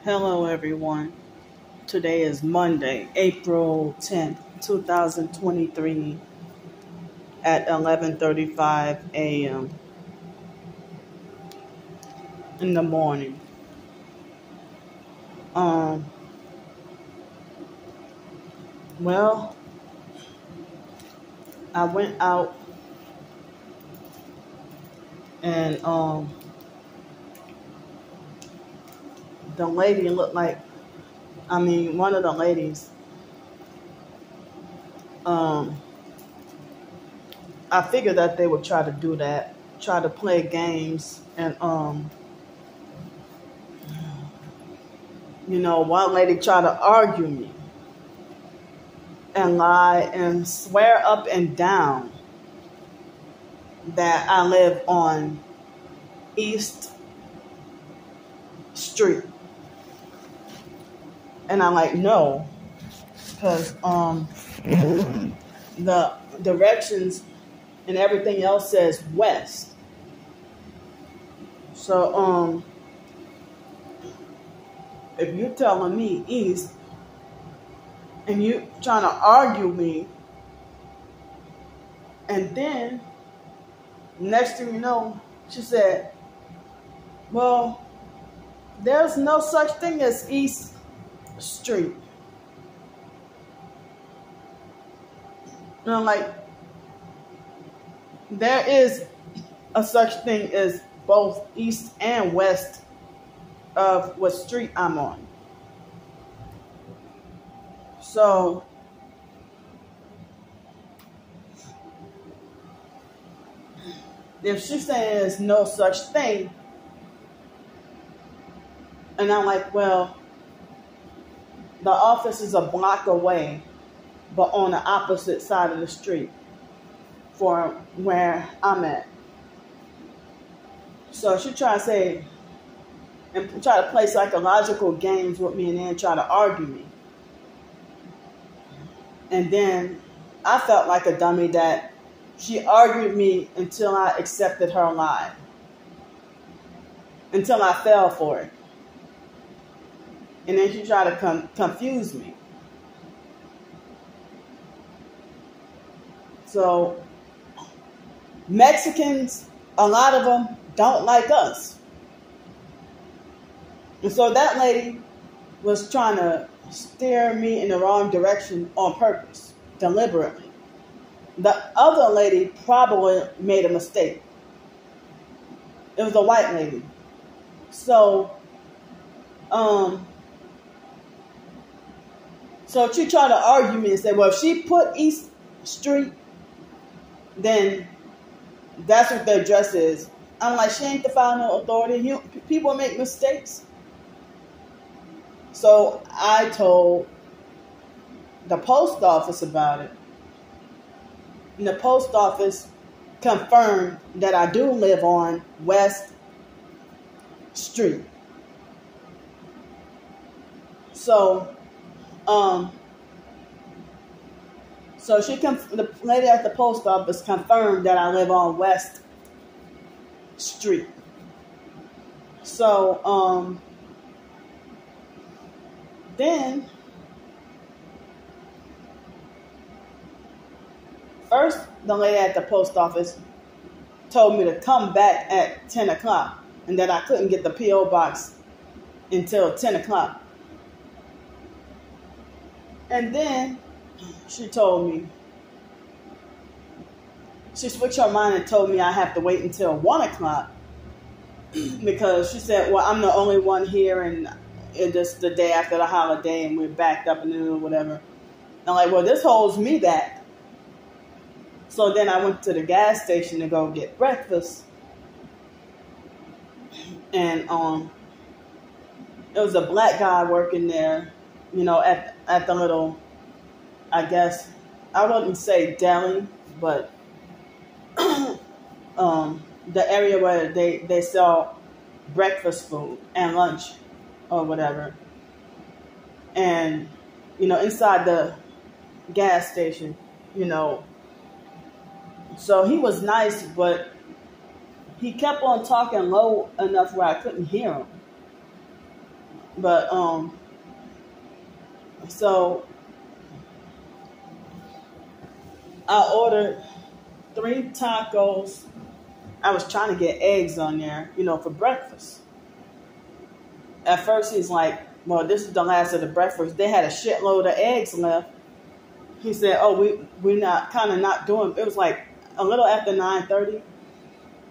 Hello everyone. Today is Monday, April 10th, 2023 at 11:35 a.m. in the morning. Um well, I went out and the lady looked like one of the ladies I figured that they would try to do that, try to play games and one lady tried to argue me and lie and swear up and down that I live on East Street. And I'm like, no, because the directions and everything else says west. So if you're telling me east and you trying to argue me, and then next thing you know, she said, well, there's no such thing as East Street. And I'm like, there is a such thing as both east and west of what street I'm on. So if she's saying there's no such thing, and I'm like, well, the office is a block away, but on the opposite side of the street for where I'm at. So she tried to say, and try to play psychological games with me and then try to argue me. And then I felt like a dummy that she argued me until I accepted her lie. Until I fell for it. And then she tried to confuse me. So Mexicans, a lot of them don't like us. And so that lady was trying to steer me in the wrong direction on purpose, deliberately. The other lady probably made a mistake. It was a white lady. So she tried to argue me and say, well, if she put East Street, then that's what the address is. I'm like, she ain't the final authority. People make mistakes. So I told the post office about it. And the post office confirmed that I do live on West Street. So, the lady at the post office confirmed that I live on West Street. So, then, first, the lady at the post office told me to come back at 10 o'clock and that I couldn't get the P.O. box until 10 o'clock. And then she told me, she switched her mind and told me I have to wait until 1 o'clock because she said, well, I'm the only one here and it's just the day after the holiday and we're backed up and whatever. I'm like, well, this holds me back. So then I went to the gas station to go get breakfast. And it was a black guy working there, at the little, I guess, I wouldn't say deli, but the area where they sell breakfast food and lunch or whatever. And, inside the gas station, so he was nice, but he kept on talking low enough where I couldn't hear him. But so I ordered 3 tacos. I was trying to get eggs on there, for breakfast. At first, he's like, "Well, this is the last of the breakfast." They had a shitload of eggs left. He said, "Oh, we're not kind of not doing." It was like a little after 9:30,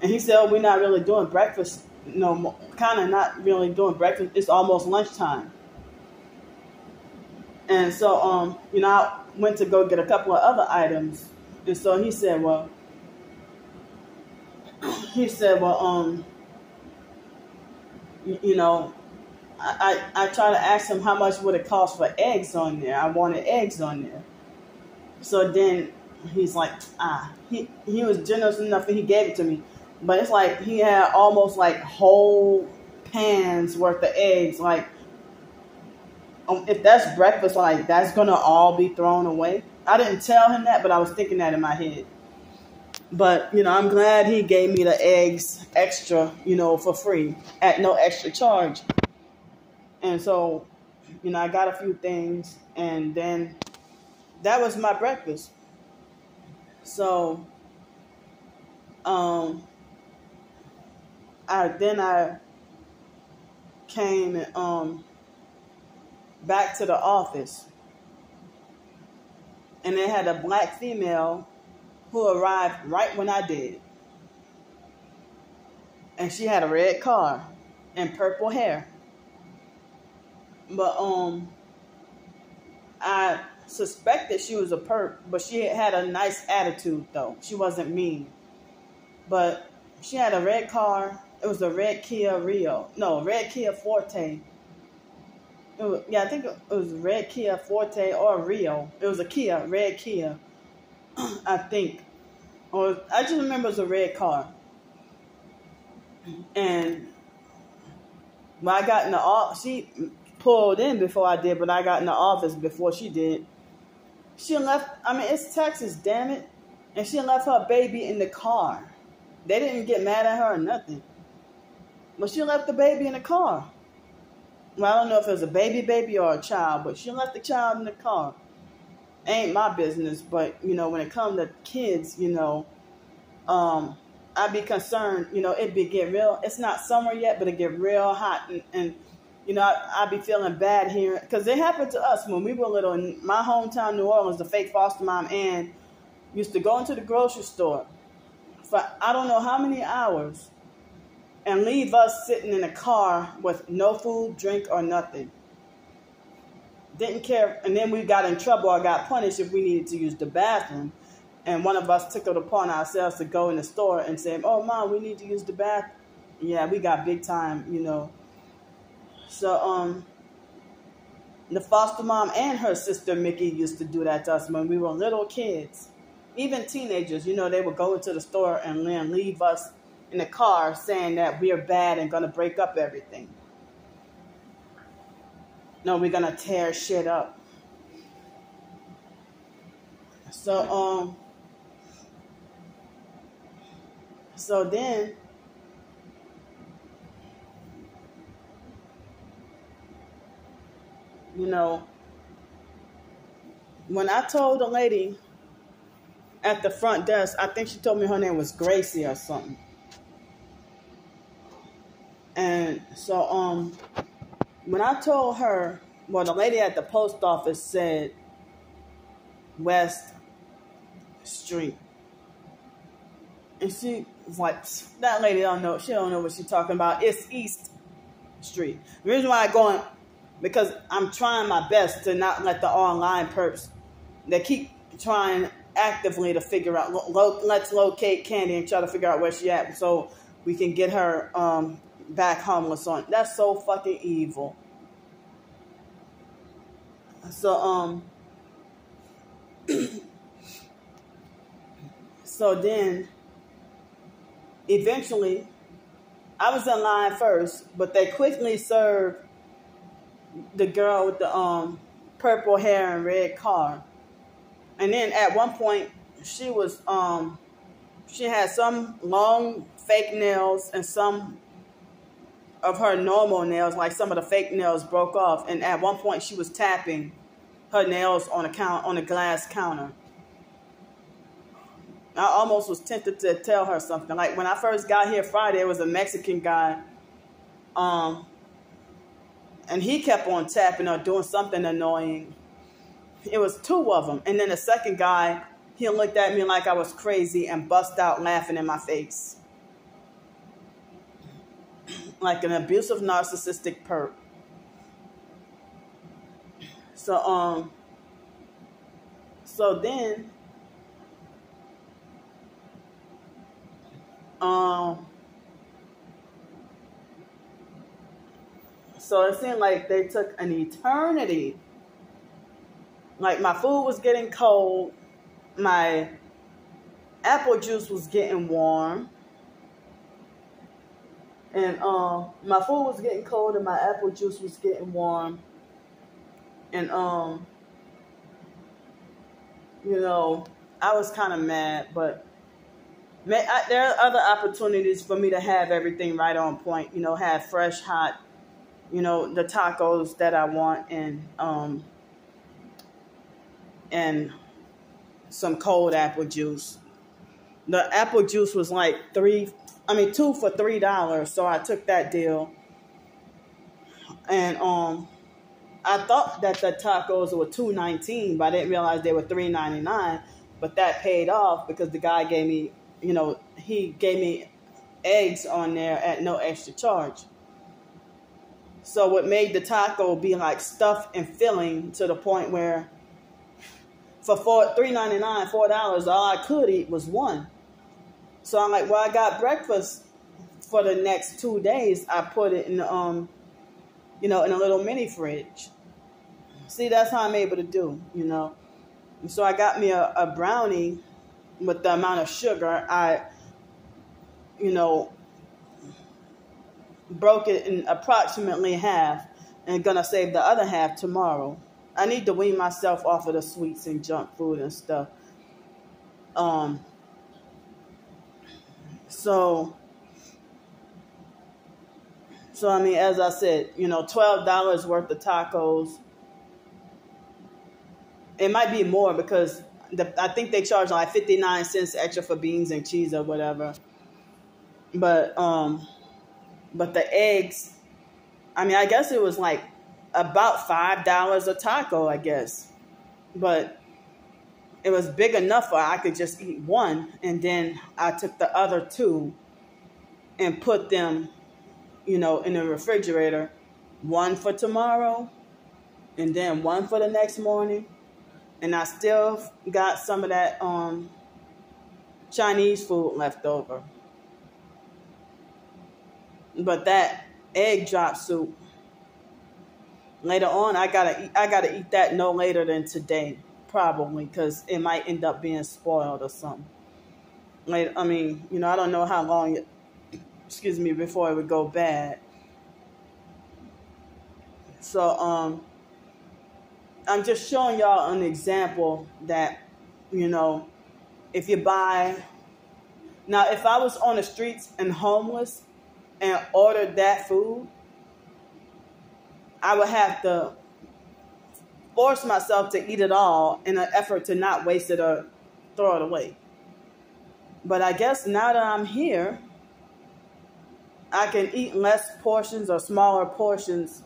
and he said, "Oh, we're not really doing breakfast. No, kind of not really doing breakfast. It's almost lunchtime." And so, I went to go get a couple of other items, and so he said, "Well, you know." I tried to ask him how much would it cost for eggs on there. I wanted eggs on there. So then he's like, he was generous enough that he gave it to me. But it's like he had almost like whole pans worth of eggs. Like, if that's breakfast, like that's going to all be thrown away. I didn't tell him that, but I was thinking that in my head. But, I'm glad he gave me the eggs extra, for free at no extra charge. And so, I got a few things, and then that was my breakfast. So, I came back to the office, and they had a black female who arrived right when I did, and she had a red car and purple hair. But I suspected she was a perp, but she had a nice attitude though. She wasn't mean. But she had a red car. It was a red Kia Rio. No, red Kia Forte. I think it was a red Kia Forte or a Rio. It was a Kia, red Kia, I think. Or I just remember it was a red car. And when I got in the office, she pulled in before I did, but I got in the office before she did. She left, it's Texas, damn it. And she left her baby in the car. They didn't get mad at her or nothing. But she left the baby in the car. Well, I don't know if it was a baby or a child, but she left the child in the car. Ain't my business, but, when it comes to kids, I'd be concerned, it get real. It's not summer yet, but it get real hot. And I'd be feeling bad here. Because it happened to us when we were little. In my hometown, New Orleans, the fake foster mom, Ann, used to go into the grocery store for I don't know how many hours and leave us sitting in a car with no food, drink, or nothing. Didn't care. And then we got in trouble or got punished if we needed to use the bathroom. And one of us took it upon ourselves to go in the store and say, "Oh, Mom, we need to use the bathroom." Yeah, we got big time, So, the foster mom and her sister, Mickey, used to do that to us when we were little kids. Even teenagers, they would go into the store and then leave us in the car saying that we're bad and going to break up everything. No, we're going to tear shit up. So, so then, when I told the lady at the front desk, I think she told me her name was Gracie or something. And so, when I told her, well, the lady at the post office said West Street. And she was like, that lady don't know. She don't know what she's talking about. It's East Street. The reason why I'm going, because I'm trying my best to not let the online perps, they keep trying actively to figure out, let's locate Candy and try to figure out where she at so we can get her back homeless on. That's so fucking evil. So, so then, eventually, I was in line first, but they quickly served the girl with the purple hair and red car. And then at one point, she was she had some long fake nails and some of her normal nails, like some of the fake nails, broke off. And at one point, she was tapping her nails on a glass counter. I almost was tempted to tell her something. Like when I first got here Friday, it was a Mexican guy, and he kept on tapping or doing something annoying. It was two of them, and then the second guy, he looked at me like I was crazy and bust out laughing in my face, like an abusive narcissistic perp. So then. So it seemed like they took an eternity. Like my food was getting cold, my apple juice was getting warm, and my food was getting cold and my apple juice was getting warm, and you know, I was kind of mad, but there are other opportunities for me to have everything right on point. You know, have fresh, hot, you know, the tacos that I want, and some cold apple juice. The apple juice was like two for $3, so I took that deal. And I thought that the tacos were $2.19, but I didn't realize they were $3.99. But that paid off because the guy gave me, you know, he gave me eggs on there at no extra charge. So what made the taco be like stuffed and filling to the point where for $3.99, $4, all I could eat was one. So I'm like, well, I got breakfast for the next 2 days. I put it in, you know, in a little mini fridge. See, that's how I'm able to do, you know. And so I got me a brownie with the amount of sugar. I, you know, broke it in approximately half and gonna save the other half tomorrow. I need to wean myself off of the sweets and junk food and stuff. So I mean, as I said, you know, $12 worth of tacos. It might be more because I think they charge like 59 cents extra for beans and cheese or whatever. But the eggs, I mean, I guess it was like about $5 a taco, I guess. But it was big enough where I could just eat one. And then I took the other two and put them, you know, in the refrigerator. One for tomorrow and then one for the next morning. And I still got some of that Chinese food left over. But that egg drop soup, later on, I gotta eat that no later than today, probably, because it might end up being spoiled or something. Like, I mean, you know, I don't know how long before it would go bad. So, I'm just showing y'all an example that, you know, if you buy, now if I was on the streets and homeless and ordered that food, I would have to force myself to eat it all in an effort to not waste it or throw it away. But I guess now that I'm here, I can eat less portions or smaller portions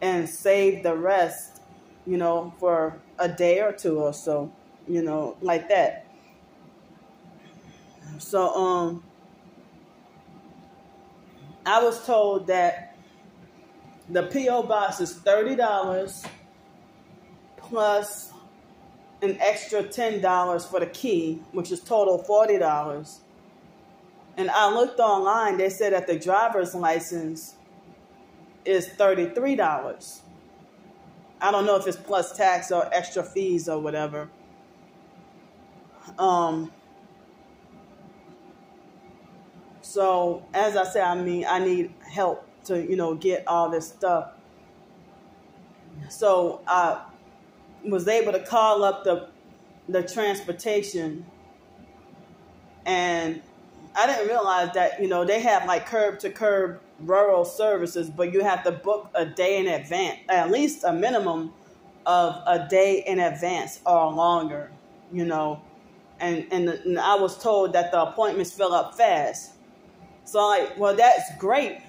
and save the rest, you know, for a day or two or so, you know, like that. So, I was told that the P.O. box is $30 plus an extra $10 for the key, which is total $40. And I looked online, they said that the driver's license is $33. I don't know if it's plus tax or extra fees or whatever. So, as I said, I mean, I need help to, you know, get all this stuff. So, I was able to call up the transportation, and I didn't realize that, they have like curb to curb rural services, but you have to book a day in advance, at least a minimum of a day in advance or longer, and I was told that the appointments fill up fast. So well, that's great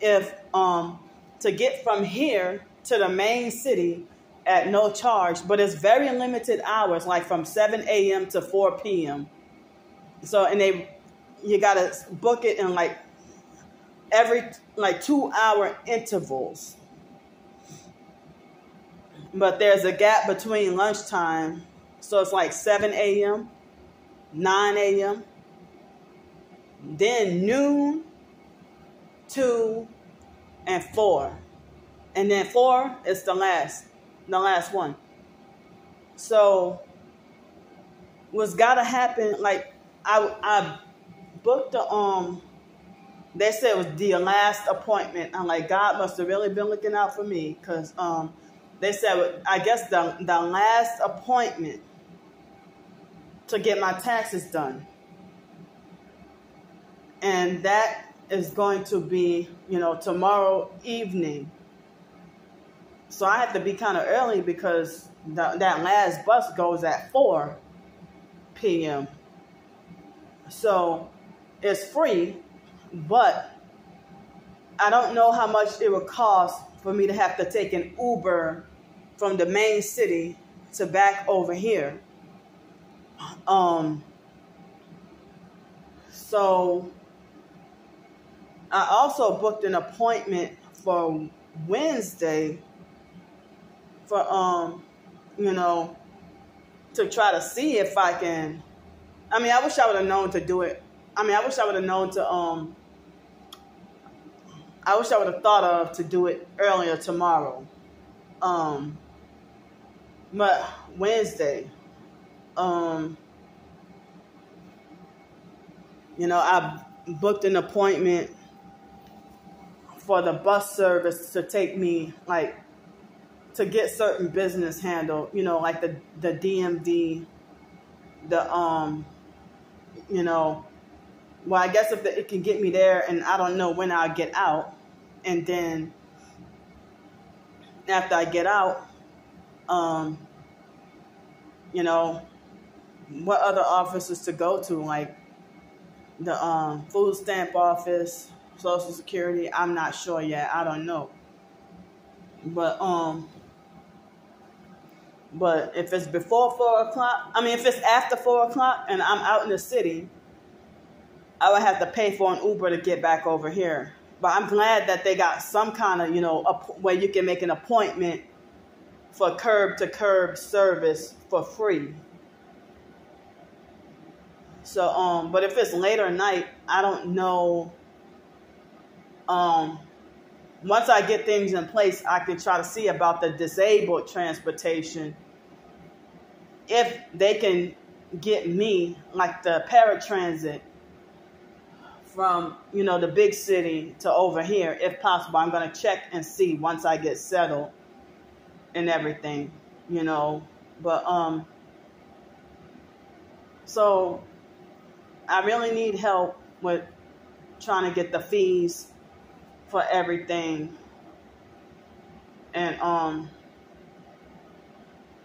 if to get from here to the main city at no charge, but it's very limited hours, like from 7 a.m. to 4 p.m. So, you gotta book it in every 2-hour intervals. But there's a gap between lunchtime, so it's like 7 a.m., 9 a.m., then noon, 2, and 4. And then 4 is the last one. So what's gotta happen, I booked they said it was the last appointment. I'm like, God must have really been looking out for me, because they said, I guess the last appointment to get my taxes done. And that is going to be, tomorrow evening. So I have to be kind of early, because that last bus goes at 4 p.m. So it's free, but I don't know how much it would cost for me to have to take an Uber from the main city to back over here. So I also booked an appointment for Wednesday for, to try to see if I can. I wish I would have known to do it. I wish I would have known to, I wish I would have thought of to do it earlier tomorrow. But Wednesday, I booked an appointment for the bus service to take me, to get certain business handled, like the DMD, well, I guess if it can get me there, and I don't know when I'll get out. And then after I get out, what other offices to go to, like the food stamp office, Social Security. I'm not sure yet. I don't know. But if it's before 4 o'clock, if it's after 4 o'clock and I'm out in the city, I would have to pay for an Uber to get back over here. But I'm glad that they got some kind of, where you can make an appointment for curb-to-curb service for free. So, but if it's later night, I don't know. Once I get things in place, I can try to see about the disabled transportation. If they can get me, like the paratransit, from, the big city to over here, if possible. I'm going to check and see once I get settled and everything, But, so I really need help with trying to get the fees for everything. And,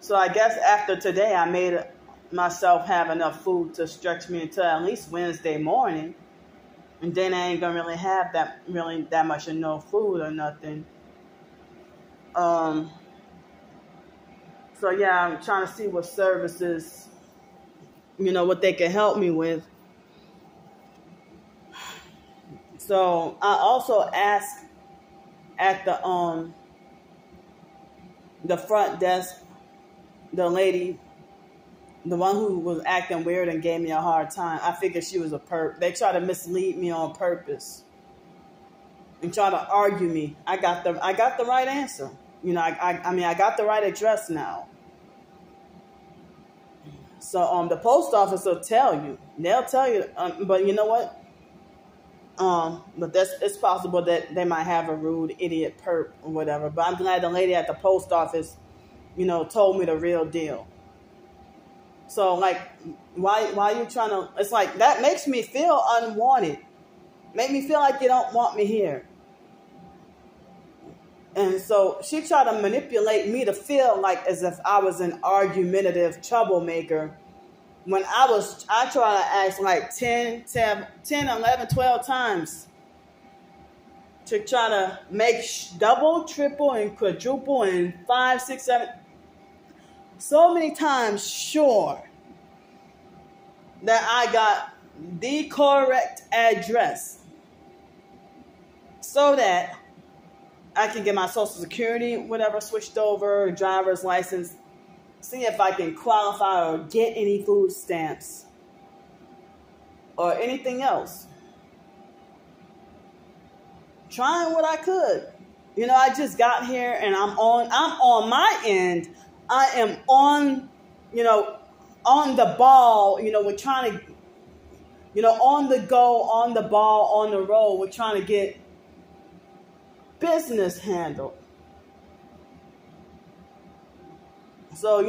so I guess after today, I made myself have enough food to stretch me until at least Wednesday morning. And then I ain't gonna really have that much of no food or nothing. So yeah, I'm trying to see what services, what they can help me with. So I also asked at the front desk, the lady, the one who was acting weird and gave me a hard time. I figured she was a perp. They try to mislead me on purpose and try to argue me. I got the right answer. I got the right address now. So the post office will tell you. They'll tell you. But you know what? But it's possible that they might have a rude idiot perp or whatever. But I'm glad the lady at the post office, told me the real deal. So like, why you trying to? It's like that makes me feel unwanted. Make me feel like you don't want me here. And so she tried to manipulate me to feel like as if I was an argumentative troublemaker. When I tried to ask like 10, 11, 12 times to try to make double, triple, and quadruple, and 5, 6, 7, so many times sure that I got the correct address so that I can get my social security, whatever, switched over, driver's license, see if I can qualify or get any food stamps or anything else. Trying what I could. I just got here and I'm on my end. I am on the ball, we're trying to, on the go, on the ball, on the roll. We're trying to get business handled. So,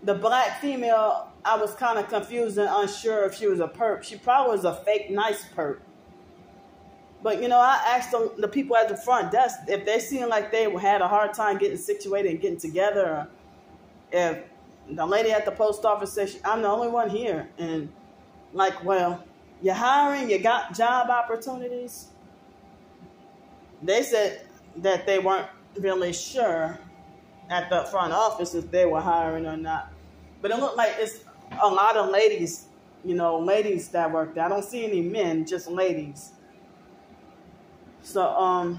the black female, I was kind of confused and unsure if she was a perp. She probably was a fake nice perp. But, I asked the people at the front desk if they seemed like they had a hard time getting situated and getting together. Or if the lady at the post office said, I'm the only one here. And like, well, you're hiring, you got job opportunities. They said that they weren't really sure at the front office if they were hiring or not. But it looked like it's a lot of ladies, ladies that work there. I don't see any men, just ladies. So,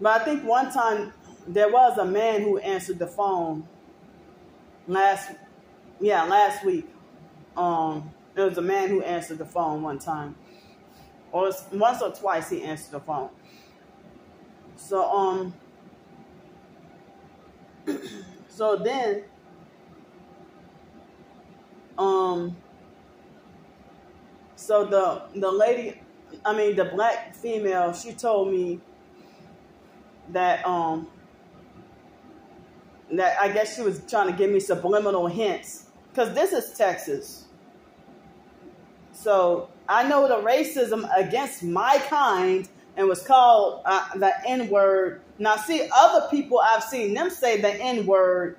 but I think one time there was a man who answered the phone last week. There was a man who answered the phone one time. Or once or twice he answered the phone. So, so then, so the lady, the black female, she told me that, that I guess she was trying to give me subliminal hints. Because this is Texas. So I know the racism against my kind and was called the N-word. Now, see, other people, I've seen them say the N-word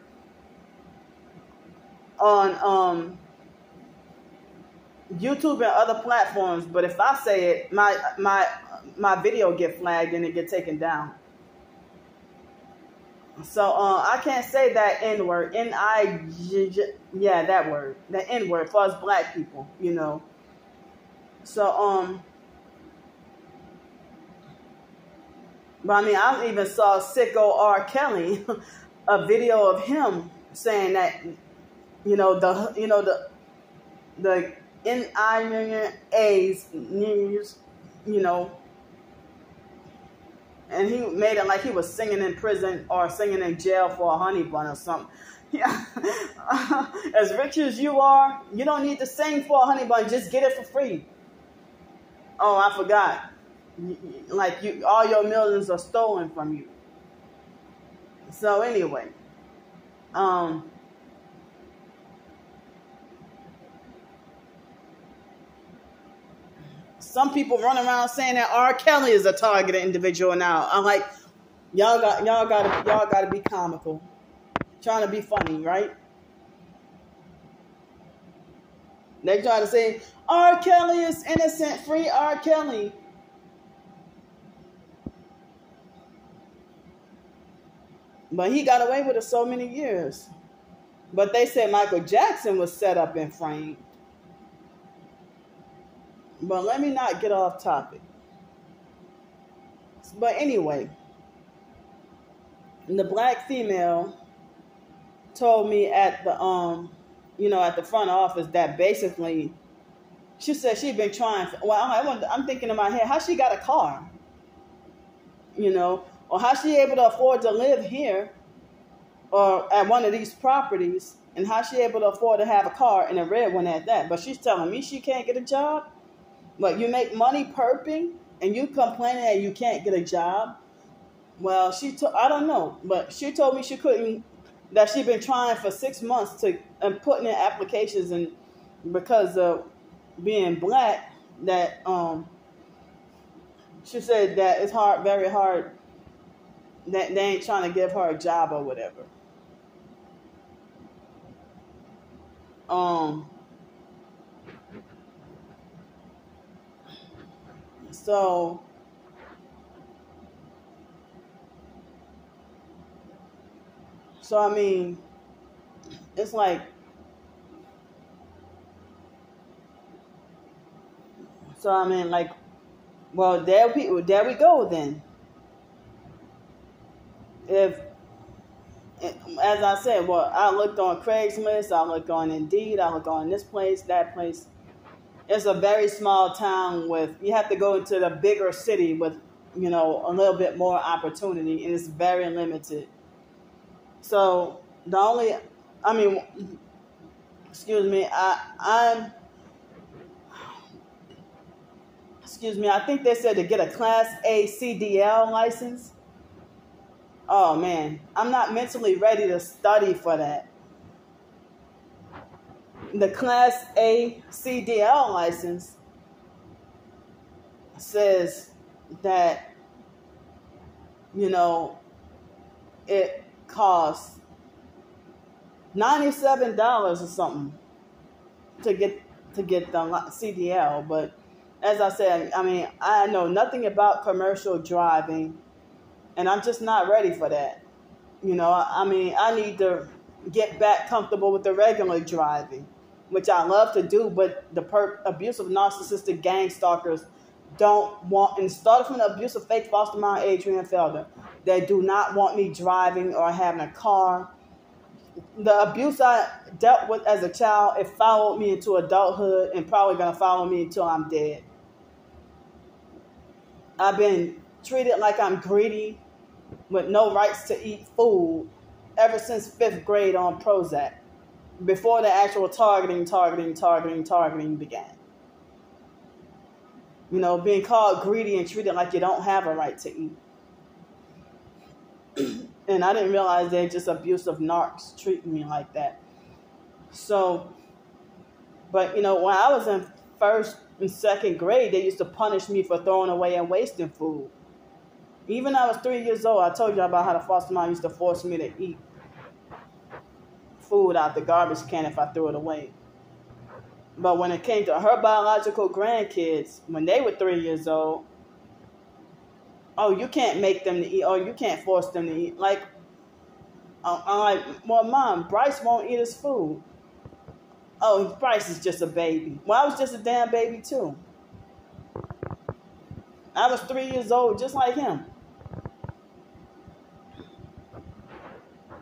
on YouTube and other platforms. But if I say it, my video get flagged and it get taken down. So I can't say that N-word. Yeah, that word. The N-word for us black people, So, but I even saw Sicko R. Kelly, a video of him saying that, the N-I-A's, and he made it like he was singing in prison or singing in jail for a honey bun or something. Yeah. As rich as you are, you don't need to sing for a honey bun. Just get it for free. Oh, I forgot. Like all your millions are stolen from you. So anyway, some people run around saying that R. Kelly is a targeted individual now. I'm like, y'all gotta be comical, trying to be funny, right? They try to say R. Kelly is innocent, free R. Kelly. But he got away with it so many years. But they said Michael Jackson was set up and framed. But let me not get off topic. But anyway, the black female told me at the at the front office that basically she said she'd been trying. I'm thinking in my head, how she got a car? Or how she able to afford to live here or at one of these properties, and how she able to afford to have a car and a red one at that. But she's telling me she can't get a job. But you make money perping and you complaining that you can't get a job. Well, I don't know, but she told me she couldn't that she's been trying for 6 months and putting in applications, and because of being black, that she said that it's hard, very hard, that they ain't trying to give her a job or whatever. So I mean, it's like, well, there we go then. If, as I said, well, I looked on Craigslist, I looked on Indeed, I looked on this place, that place. It's a very small town you have to go into the bigger city with, a little bit more opportunity, and it's very limited. So excuse me, I think they said to get a Class A CDL license. Oh man, I'm not mentally ready to study for that. The Class A CDL license says that, it costs $97 or something to get the CDL. But as I said, I know nothing about commercial driving, and I'm just not ready for that. I need to get back comfortable with the regular driving, which I love to do, but the abusive, narcissistic gang stalkers don't want, and started from the abusive fake foster mom, Adrian Felder, they do not want me driving or having a car. The abuse I dealt with as a child, it followed me into adulthood and probably going to follow me until I'm dead. I've been treated like I'm greedy with no rights to eat food ever since 5th grade on Prozac, before the actual targeting began. Being called greedy and treated like you don't have a right to eat. And I didn't realize they're just abusive narcs treating me like that. So, but when I was in 1st and 2nd grade, they used to punish me for throwing away and wasting food. Even when I was 3 years old, I told you about how the foster mom used to force me to eat food out the garbage can if I threw it away. But when it came to her biological grandkids, when they were 3 years old, oh, you can't make them to eat, or you can't force them to eat. Like, I'm like, well, Mom, Bryce won't eat his food. Oh, Bryce is just a baby. Well, I was just a damn baby too. I was 3 years old, just like him.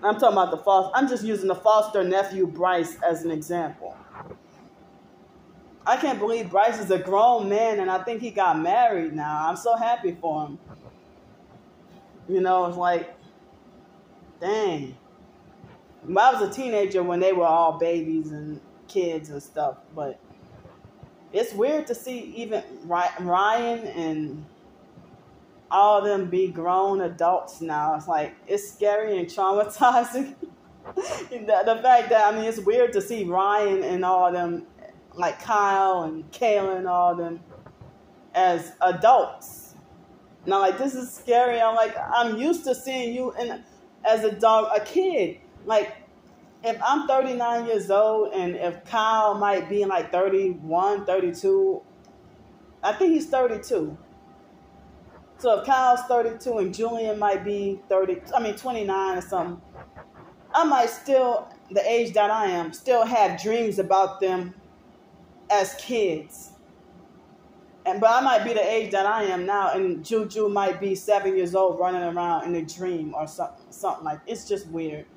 I'm talking about the foster. I'm just using the foster nephew Bryce as an example. I can't believe Bryce is a grown man, and I think he got married now. I'm so happy for him. It's like, dang. I was a teenager when they were all babies and kids and stuff, but it's weird to see even Ryan and all of them be grown adults now. It's like, it's scary and traumatizing. The fact that, it's weird to see Ryan and all of them, like Kyle and Kayla and all of them, as adults. Now, like, this is scary. I'm used to seeing you as a kid. Like, if I'm 39 years old and if Kyle might be like 31, 32, I think he's 32. So if Kyle's 32 and Julian might be 29 or something, I might still, the age that I am, still have dreams about them as kids. But I might be the age that I am now, and Juju might be 7 years old running around in a dream or something like that. It's just weird.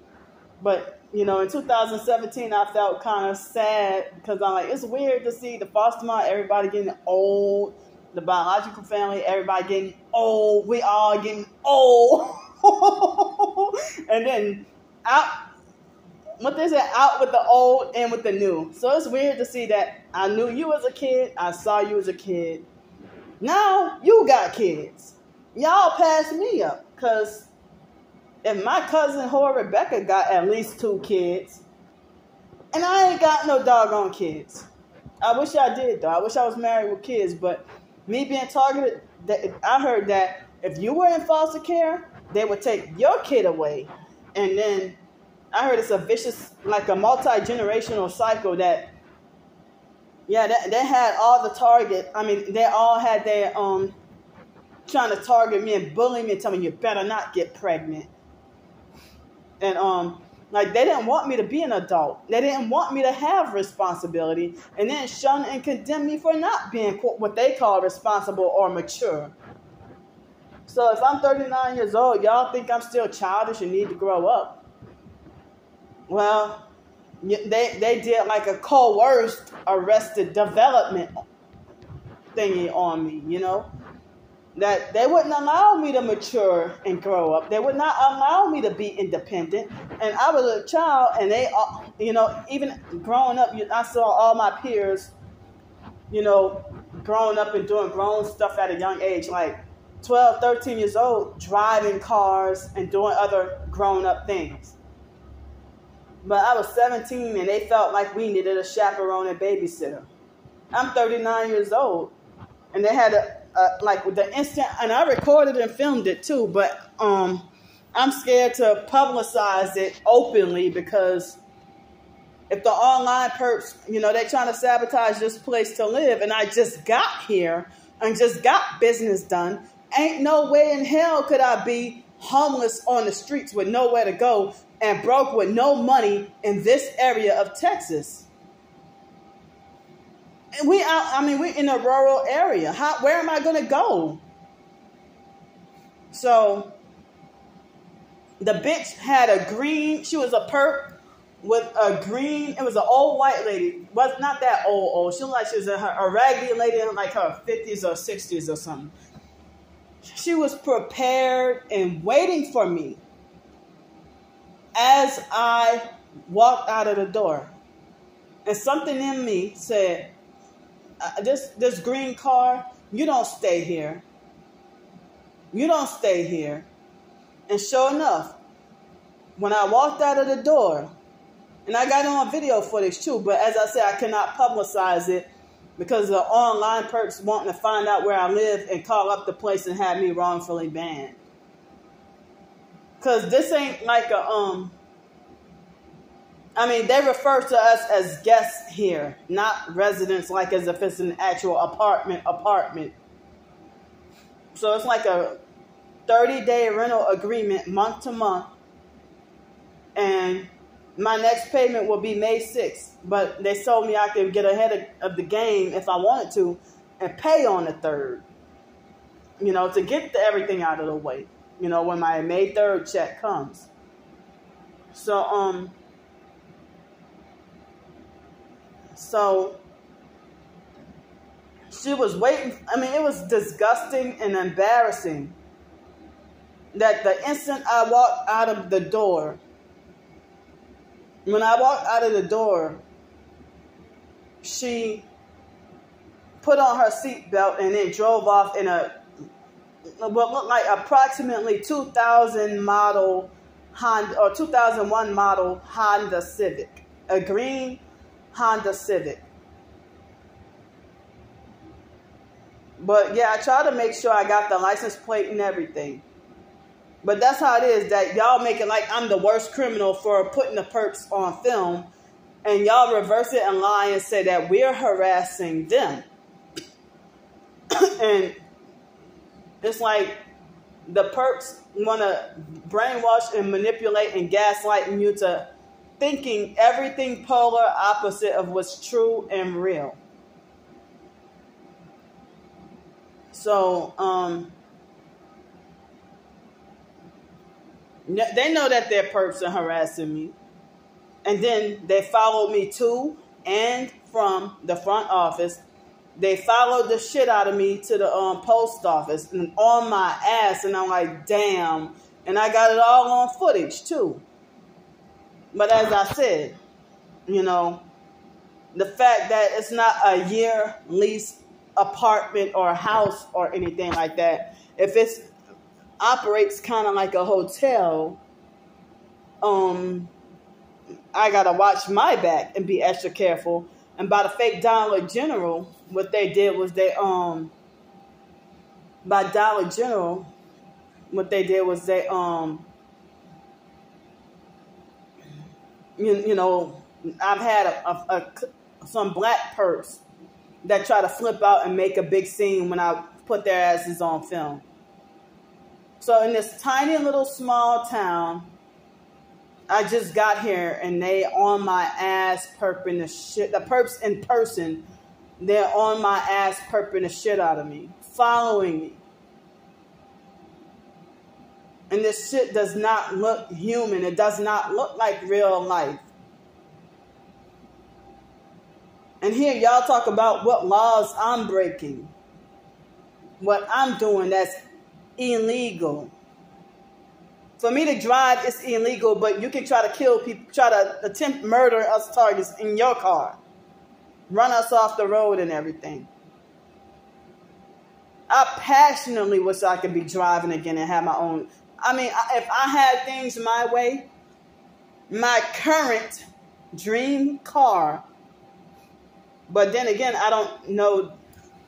But, in 2017, I felt kind of sad because I'm like, it's weird to see the foster mom, everybody getting old, the biological family, everybody getting old. We all getting old. And then out with the old and with the new. So it's weird to see that I knew you as a kid. I saw you as a kid. Now you got kids. Y'all passed me up because if my cousin whore Rebecca got at least 2 kids, and I ain't got no doggone kids. I wish I did, though. I wish I was married with kids, but me being targeted, I heard that if you were in foster care, they would take your kid away. And then I heard it's a vicious, like a multi-generational cycle that, yeah, they had all the target. I mean, they all had their, trying to target me and bully me and tell me, you better not get pregnant. And, like, they didn't want me to be an adult. They didn't want me to have responsibility, and then shun and condemn me for not being what they call responsible or mature. So if I'm 39 years old, y'all think I'm still childish and need to grow up. Well, they did like a coerced arrested development thingy on me, you know. That they wouldn't allow me to mature and grow up. They would not allow me to be independent. And I was a child, and they, you know, even growing up, I saw all my peers, you know, growing up and doing grown stuff at a young age, like 12, 13 years old, driving cars and doing other grown-up things. But I was 17, and they felt like we needed a chaperone and babysitter. I'm 39 years old, and they had like with the instant, and I recorded and filmed it too, but I'm scared to publicize it openly because if the online perps, you know, they're trying to sabotage this place to live, and I just got here and just got business done, ain't no way in hell could I be homeless on the streets with nowhere to go and broke with no money in this area of Texas. And we're in a rural area. Where am I going to go? So the bitch had a green, she was a perp with a green, it was an old white lady. Was not that old. She looked like she was a raggedy lady in like her 50s or 60s or something. She was prepared and waiting for me as I walked out of the door. And something in me said, this green car, you don't stay here. You don't stay here. And sure enough, when I walked out of the door, and I got it on video footage too, but as I said, I cannot publicize it because the online perks wanting to find out where I live and call up the place and have me wrongfully banned. Because this ain't like a, they refer to us as guests here, not residents, like as if it's an actual apartment. So it's like a 30-day rental agreement, month to month. And my next payment will be May 6th. But they told me I could get ahead of the game if I wanted to and pay on the 3rd. You know, to get everything out of the way. You know, when my May 3rd check comes. So, So she was waiting. It was disgusting and embarrassing that the instant I walked out of the door, when I walked out of the door, she put on her seatbelt and then drove off in what looked like approximately 2000 model Honda or 2001 model Honda Civic, a green Honda Civic. But yeah, I try to make sure I got the license plate and everything. But that's how it is, that y'all make it like I'm the worst criminal for putting the perps on film, and y'all reverse it and lie and say that we're harassing them. And it's like the perps want to brainwash and manipulate and gaslight you to thinking everything polar opposite of what's true and real. So, they know that their perps are harassing me. And then they followed me to and from the front office. They followed the shit out of me to the post office and on my ass. And I'm like, damn. And I got it all on footage too. But as I said, you know, the fact that it's not a year lease apartment or house or anything like that, if it operates kind of like a hotel, I gotta watch my back and be extra careful. And by the fake Dollar General, what they did was they by Dollar General, what they did was they you know, I've had some black perps that try to flip out and make a big scene when I put their asses on film. So in this tiny little small town, I just got here and they on my ass perping the shit. The perps in person, they're on my ass perping the shit out of me, following me. And this shit does not look human. It does not look like real life. And here y'all talk about what laws I'm breaking. What I'm doing that's illegal. For me to drive, it's illegal, but you can try to kill people, try to attempt murder us targets in your car. Run us off the road and everything. I passionately wish I could be driving again and have my own. I mean, if I had things my way, my current dream car, but then again, I don't know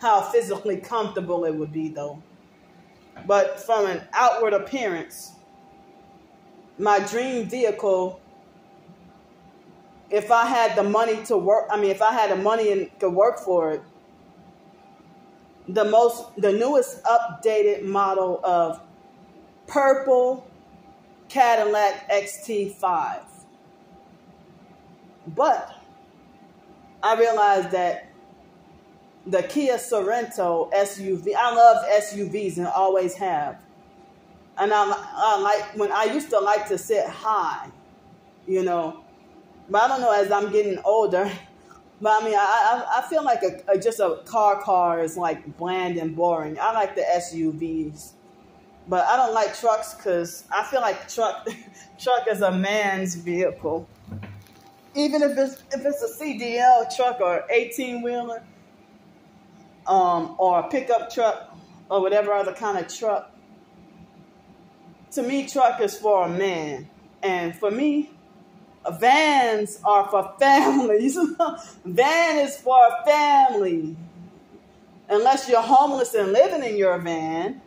how physically comfortable it would be though. But from an outward appearance, my dream vehicle, if I had the money to work, if I had the money and could work for it, the newest updated model of purple Cadillac XT5. But I realized that the Kia Sorento SUV, I love SUVs and always have. And I like, when I used to like to sit high, you know, but I don't know, as I'm getting older, but I mean, I feel like just a car is like bland and boring. I like the SUVs, but I don't like trucks because I feel like truck is a man's vehicle. Even if it's a CDL truck or 18-wheeler, or a pickup truck or whatever other kind of truck. To me, truck is for a man. And for me, vans are for families. Van is for a family. Unless you're homeless and living in your van,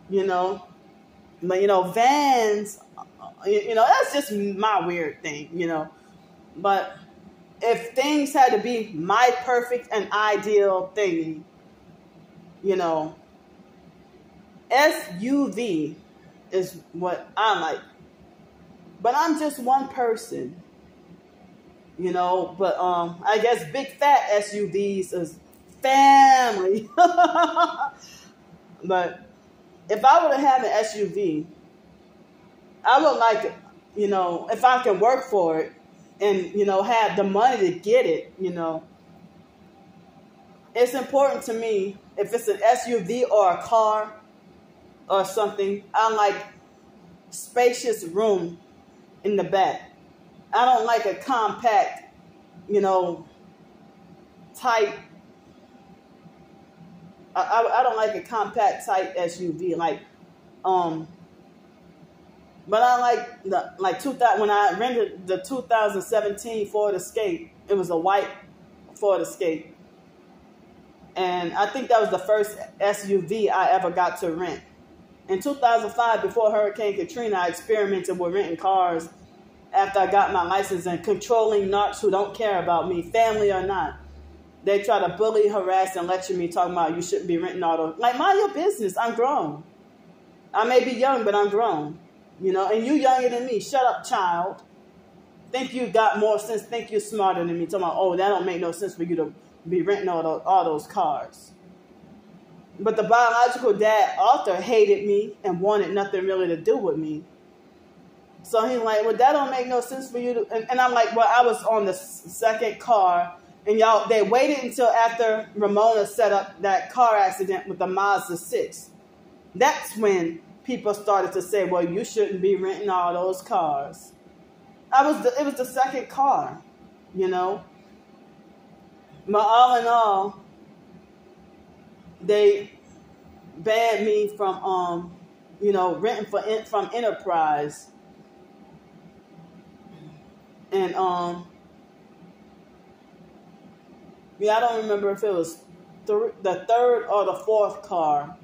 you know. But, you know, vans, you know, that's just my weird thing, you know. But if things had to be my perfect and ideal thing, you know, SUV is what I like. But I'm just one person, you know. But I guess big fat SUVs is family. But if I were to have an SUV, I would like, you know, if I can work for it and, you know, have the money to get it, you know. It's important to me, if it's an SUV or a car or something, I like spacious room in the back. I don't like a compact, you know, tight. I don't like a compact, tight SUV. Like, but I like 2000 when I rented the 2017 Ford Escape. It was a white Ford Escape, and I think that was the first SUV I ever got to rent. In 2005, before Hurricane Katrina, I experimented with renting cars after I got my license and controlling narcs who don't care about me, family or not. They try to bully, harass, and lecture me, talking about you shouldn't be renting auto. Like, mind your business. I'm grown. I may be young, but I'm grown. You know, and you younger than me. Shut up, child. Think you got more sense. Think you're smarter than me. Talking about, oh, that don't make no sense for you to be renting all those cars. But the biological dad, Arthur, hated me and wanted nothing really to do with me. So he's like, well, that don't make no sense for you to... And I'm like, well, I was on the second car, and y'all, they waited until after Ramona set up that car accident with the Mazda 6. That's when people started to say, well, you shouldn't be renting all those cars. It was the second car, you know. But all in all, they banned me from, you know, renting from Enterprise. And yeah, I don't remember if it was the third or the fourth car.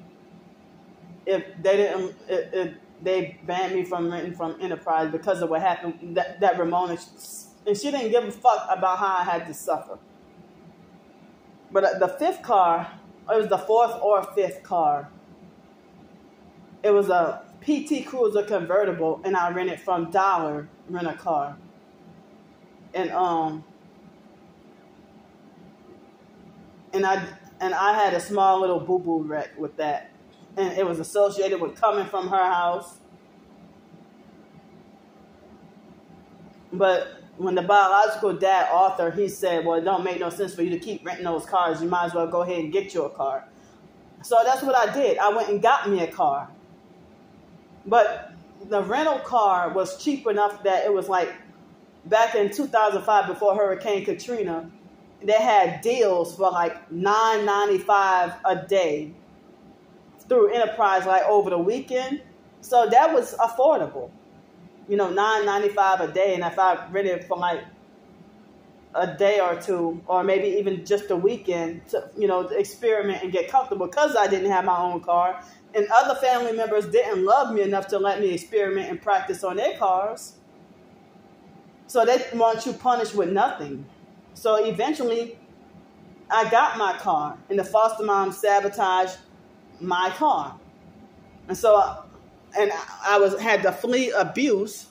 If they didn't, they banned me from renting from Enterprise because of what happened. That Ramona, and she didn't give a fuck about how I had to suffer. But the fifth car, it was the fourth or fifth car. It was a PT Cruiser convertible, and I rented from Dollar Rent a Car. And I had a small little boo-boo wreck with that. And it was associated with coming from her house. But when the biological dad, Arthur, he said, well, it don't make no sense for you to keep renting those cars. You might as well go ahead and get you a car. So that's what I did. I went and got me a car. But the rental car was cheap enough that it was like back in 2005 before Hurricane Katrina, they had deals for like $9.95 a day through Enterprise, like over the weekend. So that was affordable. You know, $9.95 a day. And if I rented for like a day or two, or maybe even just a weekend to, you know, to experiment and get comfortable, because I didn't have my own car. And other family members didn't love me enough to let me experiment and practice on their cars. So they want you punished with nothing. So eventually, I got my car, and the foster mom sabotaged my car. And so, I had to flee abuse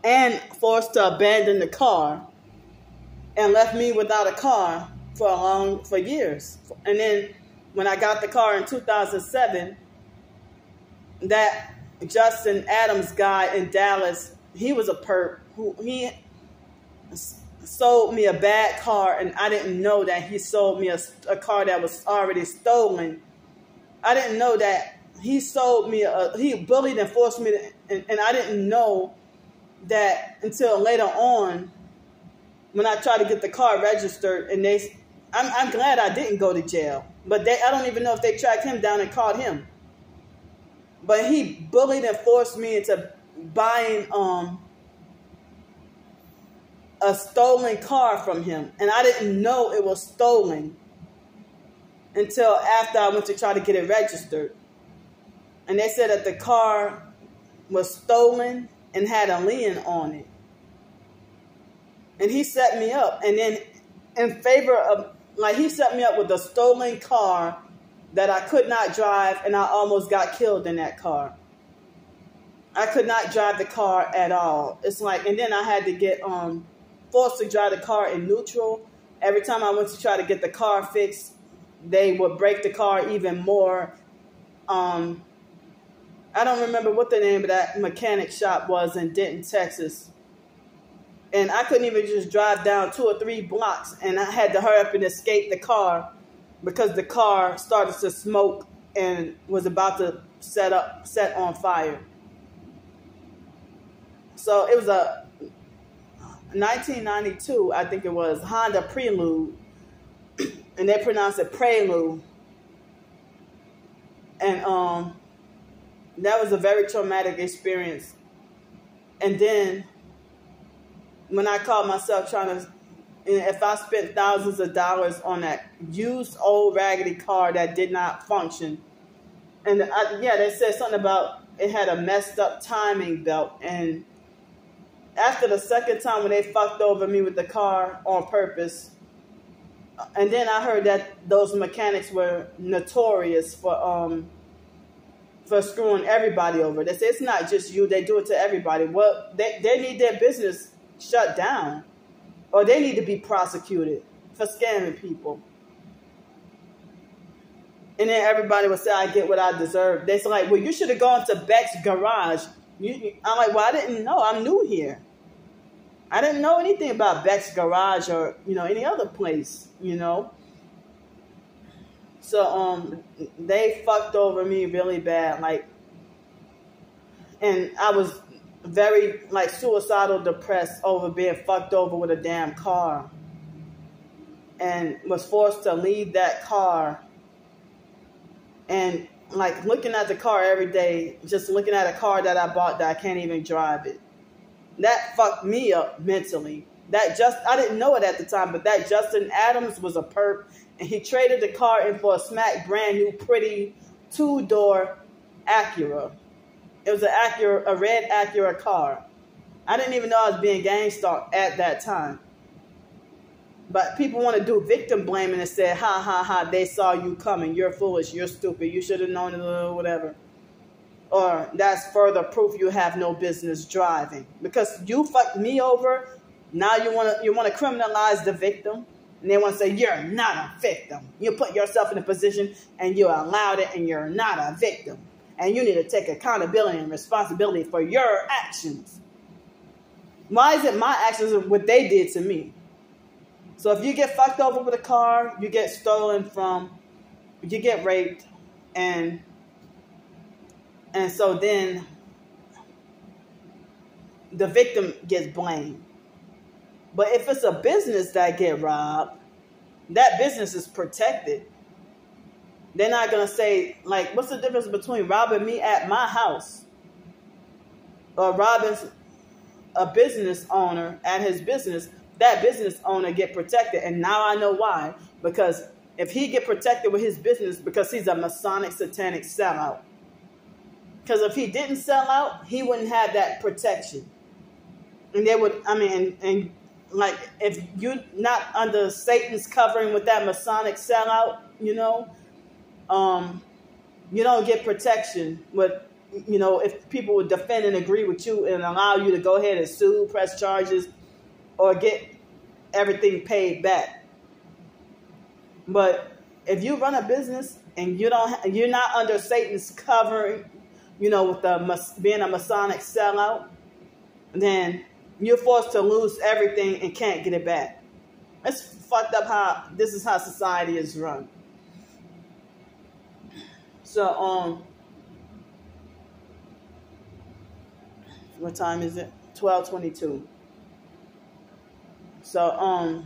and forced to abandon the car, and left me without a car for years. And then when I got the car in 2007, that Justin Adams guy in Dallas, he was a perp who he sold me a bad car, and I didn't know that he sold me a car that was already stolen. I didn't know that he sold me he bullied and forced me to, and I didn't know that until later on when I tried to get the car registered. And I'm glad I didn't go to jail, but I don't even know if they tracked him down and caught him. But he bullied and forced me into buying a stolen car from him. And I didn't know it was stolen until after I went to try to get it registered. And they said that the car was stolen and had a lien on it. And he set me up. And then in favor of, like, he set me up with a stolen car that I could not drive, and I almost got killed in that car. I could not drive the car at all. It's like, and then I had to get forced to drive the car in neutral. Every time I went to try to get the car fixed, they would break the car even more. I don't remember what the name of that mechanic shop was in Denton, Texas. And I couldn't even just drive down 2 or 3 blocks, and I had to hurry up and escape the car because the car started to smoke and was about to set on fire. So it was a 1992, I think it was, Honda Prelude, and they pronounce it Prelude. And that was a very traumatic experience. And then when I caught myself trying to, if I spent thousands of dollars on that used old raggedy car that did not function, and they said something about it had a messed up timing belt. And after the second time when they fucked over me with the car on purpose, and then I heard that those mechanics were notorious for screwing everybody over. They say it's not just you; they do it to everybody. Well, they need their business shut down, or they need to be prosecuted for scamming people. And then everybody would say, I get what I deserve. They say, like, well, you should have gone to Beck's garage. I'm like, well, I didn't know. I'm new here. I didn't know anything about Beck's garage or, any other place, So they fucked over me really bad. Like, and I was very, like, suicidal depressed over being fucked over with a damn car, and was forced to leave that car. And, like, looking at the car every day, just looking at a car that I bought that I can't even drive it. that fucked me up mentally. I didn't know it at the time, but that Justin Adams was a perp, and he traded the car in for a smack brand new pretty 2-door Acura. It was a red Acura car. I didn't even know I was being gang stalked at that time. But people want to do victim blaming and say, ha, ha, ha, they saw you coming. You're foolish. You're stupid. You should have known it, or whatever. Or that's further proof you have no business driving. Because you fucked me over, now you want to criminalize the victim. And they want to say, you're not a victim. You put yourself in a position and you allowed it, and you're not a victim. And you need to take accountability and responsibility for your actions. Why is it my actions are what they did to me? So if you get fucked over with a car, you get stolen from, you get raped, and so then the victim gets blamed. But if it's a business that get robbed, that business is protected. They're not going to say, like, what's the difference between robbing me at my house or robbing a business owner at his business? That business owner get protected. And now I know why. Because if he get protected with his business, because he's a Masonic satanic sellout. Because if he didn't sell out, he wouldn't have that protection. And they would, and like, if you're not under Satan's covering with that Masonic sellout, you don't get protection with, if people would defend and agree with you and allow you to go ahead and sue, press charges, or get everything paid back. But if you run a business and you're not under Satan's covering, with being a Masonic sellout, then you're forced to lose everything and can't get it back. It's fucked up this is how society is run. So, what time is it? 12:22. So,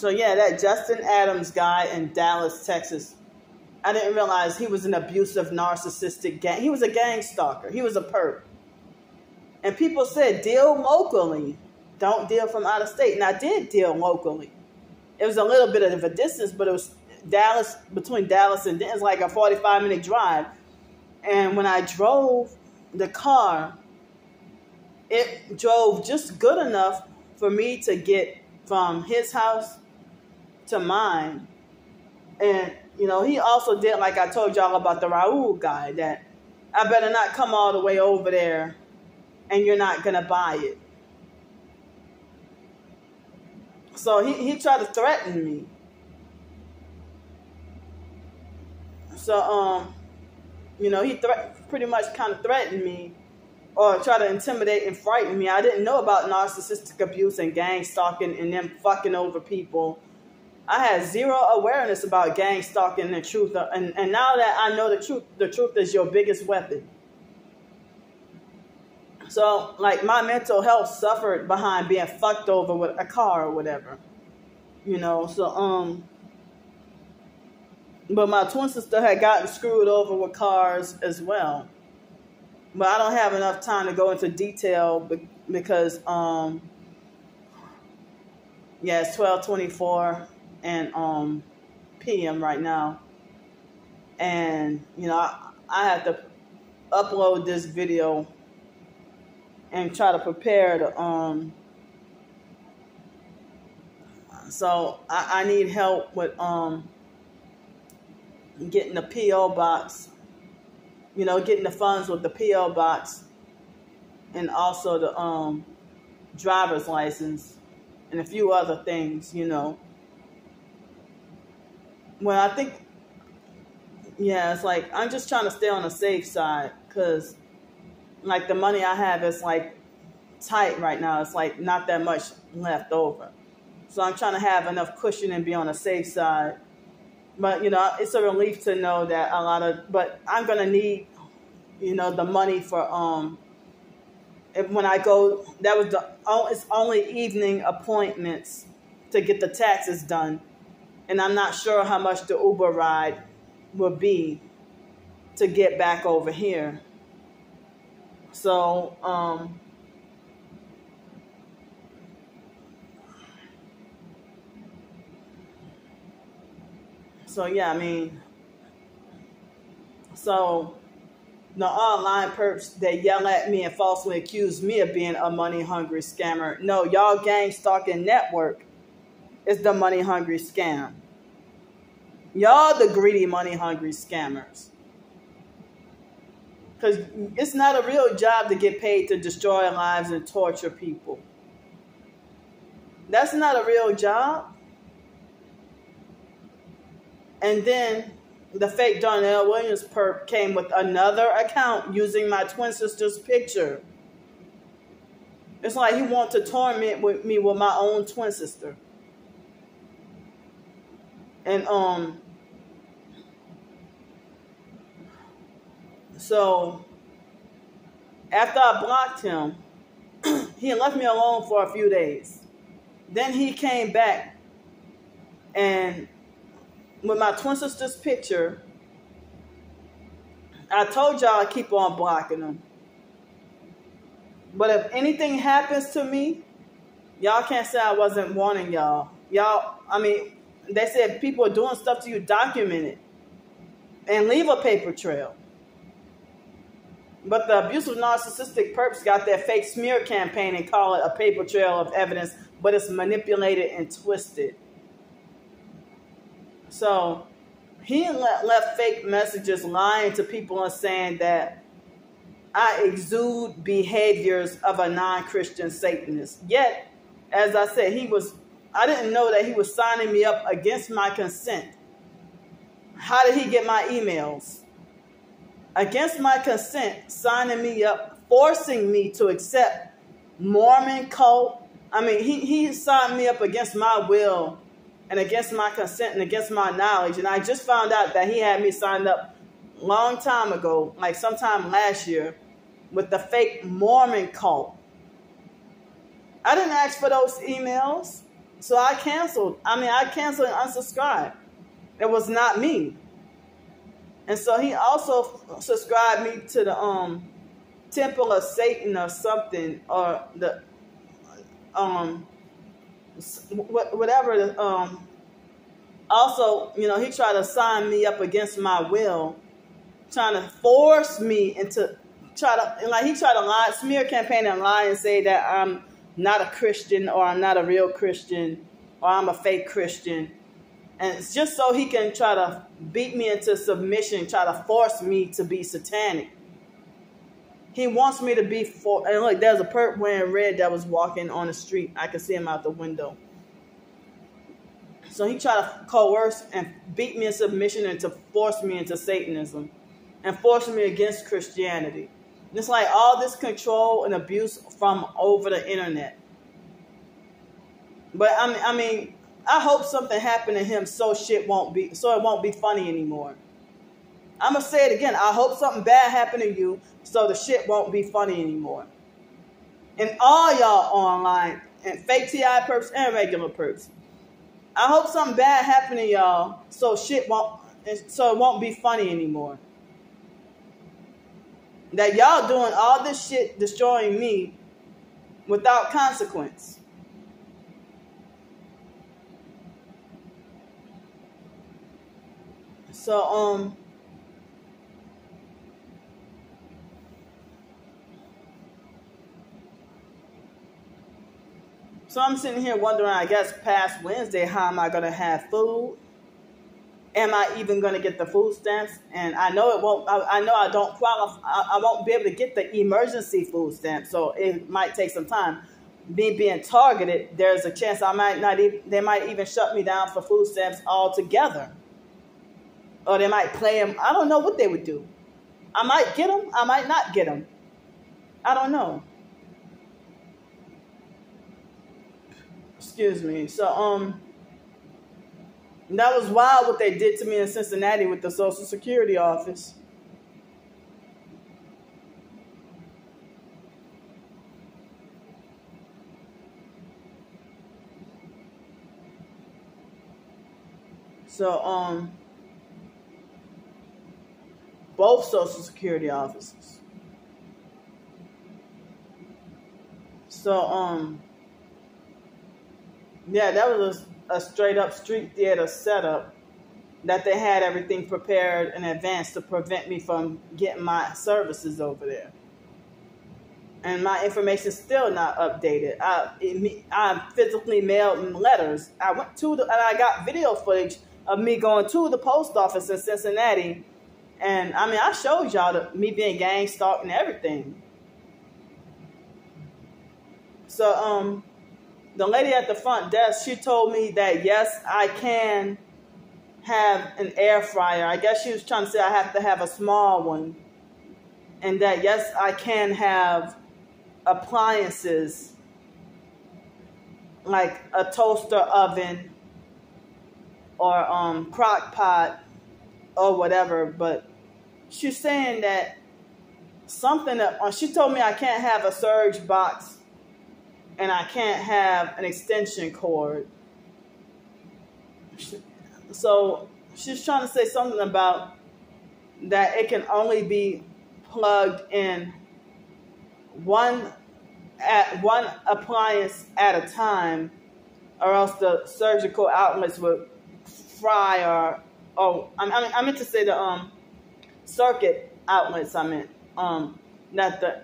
yeah, that Justin Adams guy in Dallas, Texas, I didn't realize he was an abusive, narcissistic gang. He was a gang stalker. He was a perp. And people said, deal locally. Don't deal from out of state. And I did deal locally. It was a little bit of a distance, but it was between Dallas and Denton. It's like a 45-minute drive. And when I drove the car, it drove just good enough for me to get from his house to mine. And, he also did, like I told y'all about the Raul guy, that I better not come all the way over there and you're not going to buy it. So he tried to threaten me. So, he pretty much kind of threatened me or tried to intimidate and frighten me. I didn't know about narcissistic abuse and gang stalking and them fucking over people. I had zero awareness about gang stalking and the truth. And now that I know the truth is your biggest weapon. So, like, my mental health suffered behind being fucked over with a car or whatever. But my twin sister had gotten screwed over with cars as well. But I don't have enough time to go into detail because, it's 12:24 and p.m. right now. And, I have to upload this video and try to prepare to, so I need help with, getting the P.O. box, getting the funds with the P.O. box and also the, driver's license and a few other things, Well, I think, it's like, I'm just trying to stay on the safe side because, like, the money I have is, like, tight right now. It's, like, not that much left over. So I'm trying to have enough cushion and be on the safe side. But, it's a relief to know that but I'm going to need, the money for, when I go, it's only evening appointments to get the taxes done. And I'm not sure how much the Uber ride will be to get back over here. So, yeah, I mean, so the online perps, they yell at me and falsely accuse me of being a money-hungry scammer. No, y'all gang stalking network is the money-hungry scam. Y'all the greedy, money-hungry scammers. Because it's not a real job to get paid to destroy lives and torture people. That's not a real job. And then the fake Darnell Williams perp came with another account using my twin sister's picture. It's like he wants to torment me with my own twin sister. And so after I blocked him, he left me alone for a few days. Then he came back and with my twin sister's picture, I told y'all I keep on blocking him. But if anything happens to me, y'all can't say I wasn't warning y'all. Y'all, I mean, they said people are doing stuff to you, document it. And leave a paper trail. But the abusive narcissistic perps got their fake smear campaign and call it a paper trail of evidence, but it's manipulated and twisted. So he left fake messages lying to people and saying that I exude behaviors of a non-Christian Satanist. Yet, as I said, I didn't know that he was signing me up against my consent. How did he get my emails? Against my consent, signing me up, forcing me to accept Mormon cult. I mean, he signed me up against my will and against my consent and against my knowledge. And I just found out that he had me signed up a long time ago, like sometime last year, with the fake Mormon cult. I didn't ask for those emails, so I canceled. I canceled and unsubscribed. It was not me. And so he also subscribed me to the Temple of Satan or something, or the whatever. Also, you know, he tried to sign me up against my will, trying to force me into he tried to lie, smear campaign and lie and say that I'm not a Christian or I'm not a real Christian or I'm a fake Christian. And it's just so he can try to beat me into submission, try to force me to be satanic. He wants me to be and look, there's a perp wearing red that was walking on the street. I could see him out the window. So he tried to coerce and beat me in submission and to force me into Satanism and force me against Christianity. And it's like all this control and abuse from over the internet. But I mean, I hope something happened to him so it won't be funny anymore. I'm going to say it again. I hope something bad happened to you so the shit won't be funny anymore. And all y'all online, and fake TI perps and regular perps, I hope something bad happened to y'all so it won't be funny anymore. That y'all doing all this shit destroying me without consequence. So, so I'm sitting here wondering, I guess past Wednesday, how am I going to have food? Am I even going to get the food stamps? And I know it won't, I know I don't qualify, I won't be able to get the emergency food stamps, so it might take some time. Me being targeted, there's a chance they might even shut me down for food stamps altogether. Or they might play them. I don't know what they would do. I might get them. I might not get them. I don't know. Excuse me. So, that was wild what they did to me in Cincinnati with the Social Security office. So, both Social Security offices. So, yeah, that was a straight up street theater setup that they had everything prepared in advance to prevent me from getting my services over there. And my information's still not updated. I physically mailed letters. I went to and I got video footage of me going to the post office in Cincinnati. And I mean, I showed y'all me being gang stalked and everything. So, the lady at the front desk, she told me that yes, I can have an air fryer. I guess she was trying to say I have to have a small one. And that yes, I can have appliances like a toaster oven or crock pot or whatever. But she's saying that something that she told me I can't have a surge box and I can't have an extension cord. So she's trying to say something about that it can only be plugged in one appliance at a time, or else the surgical outlets would fry. I meant to say the circuit outlets. I meant not the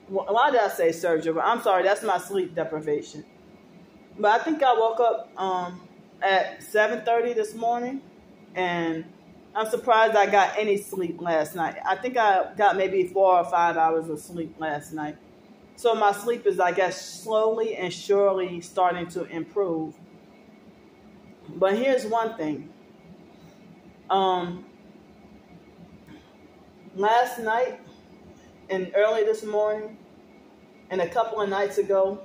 why did I say surgical? I'm sorry, that's my sleep deprivation. But I think I woke up at 7:30 this morning, and I'm surprised I got any sleep last night. I think I got maybe 4 or 5 hours of sleep last night. So my sleep is, I guess, slowly and surely starting to improve. But here's one thing. Last night and early this morning and a couple of nights ago,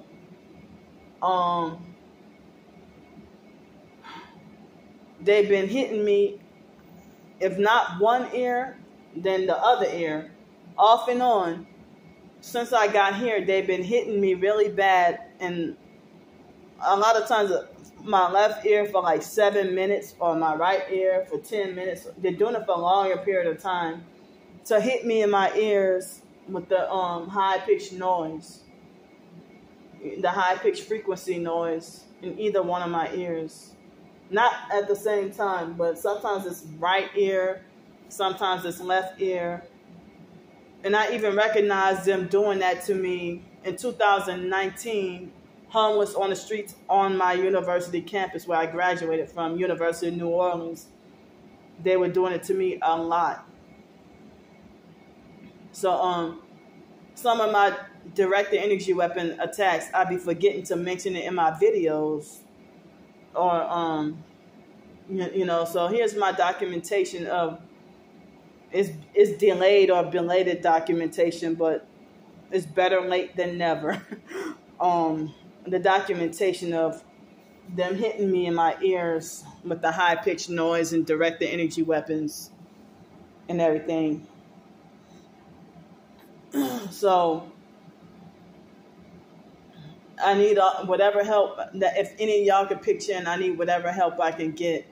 they've been hitting me, if not one ear, then the other ear, off and on. Since I got here, they've been hitting me really bad, and a lot of times my left ear for like 7 minutes or my right ear for 10 minutes. They're doing it for a longer period of time to hit me in my ears with the high-pitched noise, the high-pitched frequency noise in either one of my ears. Not at the same time, but sometimes it's right ear, sometimes it's left ear. And I even recognized them doing that to me in 2019, homeless on the streets on my university campus where I graduated from, University of New Orleans. They were doing it to me a lot. So some of my direct energy weapon attacks, I'd be forgetting to mention it in my videos. Or, so here's my documentation of, it's delayed or belated documentation, but it's better late than never. The documentation of them hitting me in my ears with the high-pitched noise and direct energy weapons and everything. So I need whatever help that, if any of y'all could pitch in, I need whatever help I can get.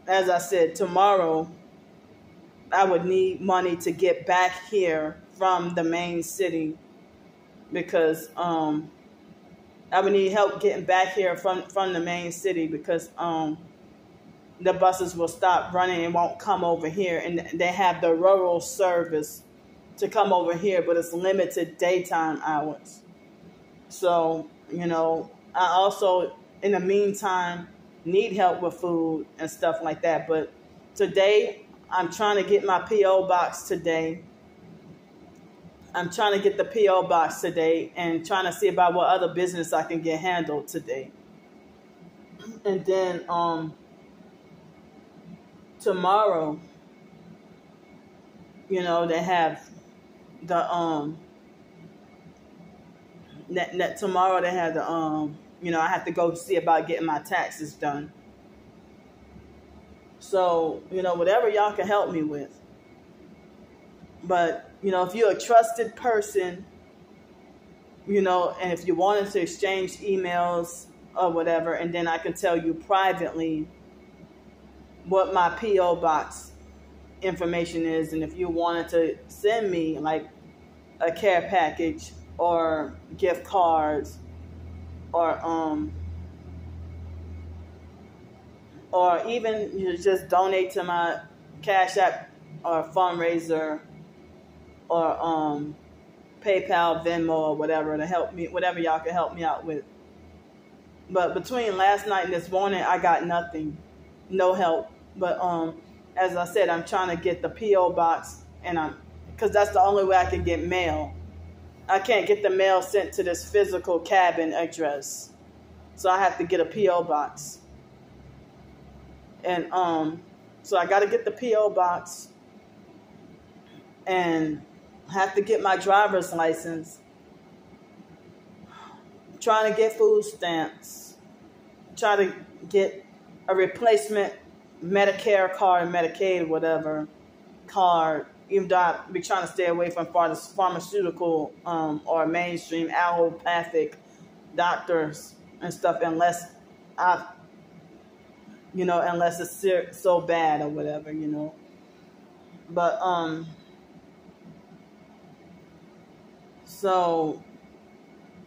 As I said, tomorrow I would need money to get back here from the main city, because I would need help getting back here from the main city, because the buses will stop running and won't come over here, and they have the rural service to come over here, but it's limited daytime hours. So, I also, in the meantime, need help with food and stuff like that. But today, I'm trying to get my P.O. box today. I'm trying to get the P.O. box today and trying to see about what other business I can get handled today. And then tomorrow, they have the tomorrow they have the I have to go see about getting my taxes done. So, whatever y'all can help me with. But, if you're a trusted person, and if you wanted to exchange emails or whatever, and then I can tell you privately what my P.O. box information is, and if you wanted to send me like a care package or gift cards or even just donate to my Cash App or fundraiser or PayPal, Venmo, or whatever to help me, whatever y'all can help me out with. But between last night and this morning, I got nothing, no help. But as I said, I'm trying to get the P.O. box, and because that's the only way I can get mail. I can't get the mail sent to this physical cabin address, so I have to get a P.O. box. And so I got to get the P.O. box, and have to get my driver's license. Trying to get food stamps. Try to get a replacement Medicare card, Medicaid, whatever card. Even though I be trying to stay away from pharmaceutical or mainstream allopathic doctors and stuff, unless unless it's so bad or whatever, But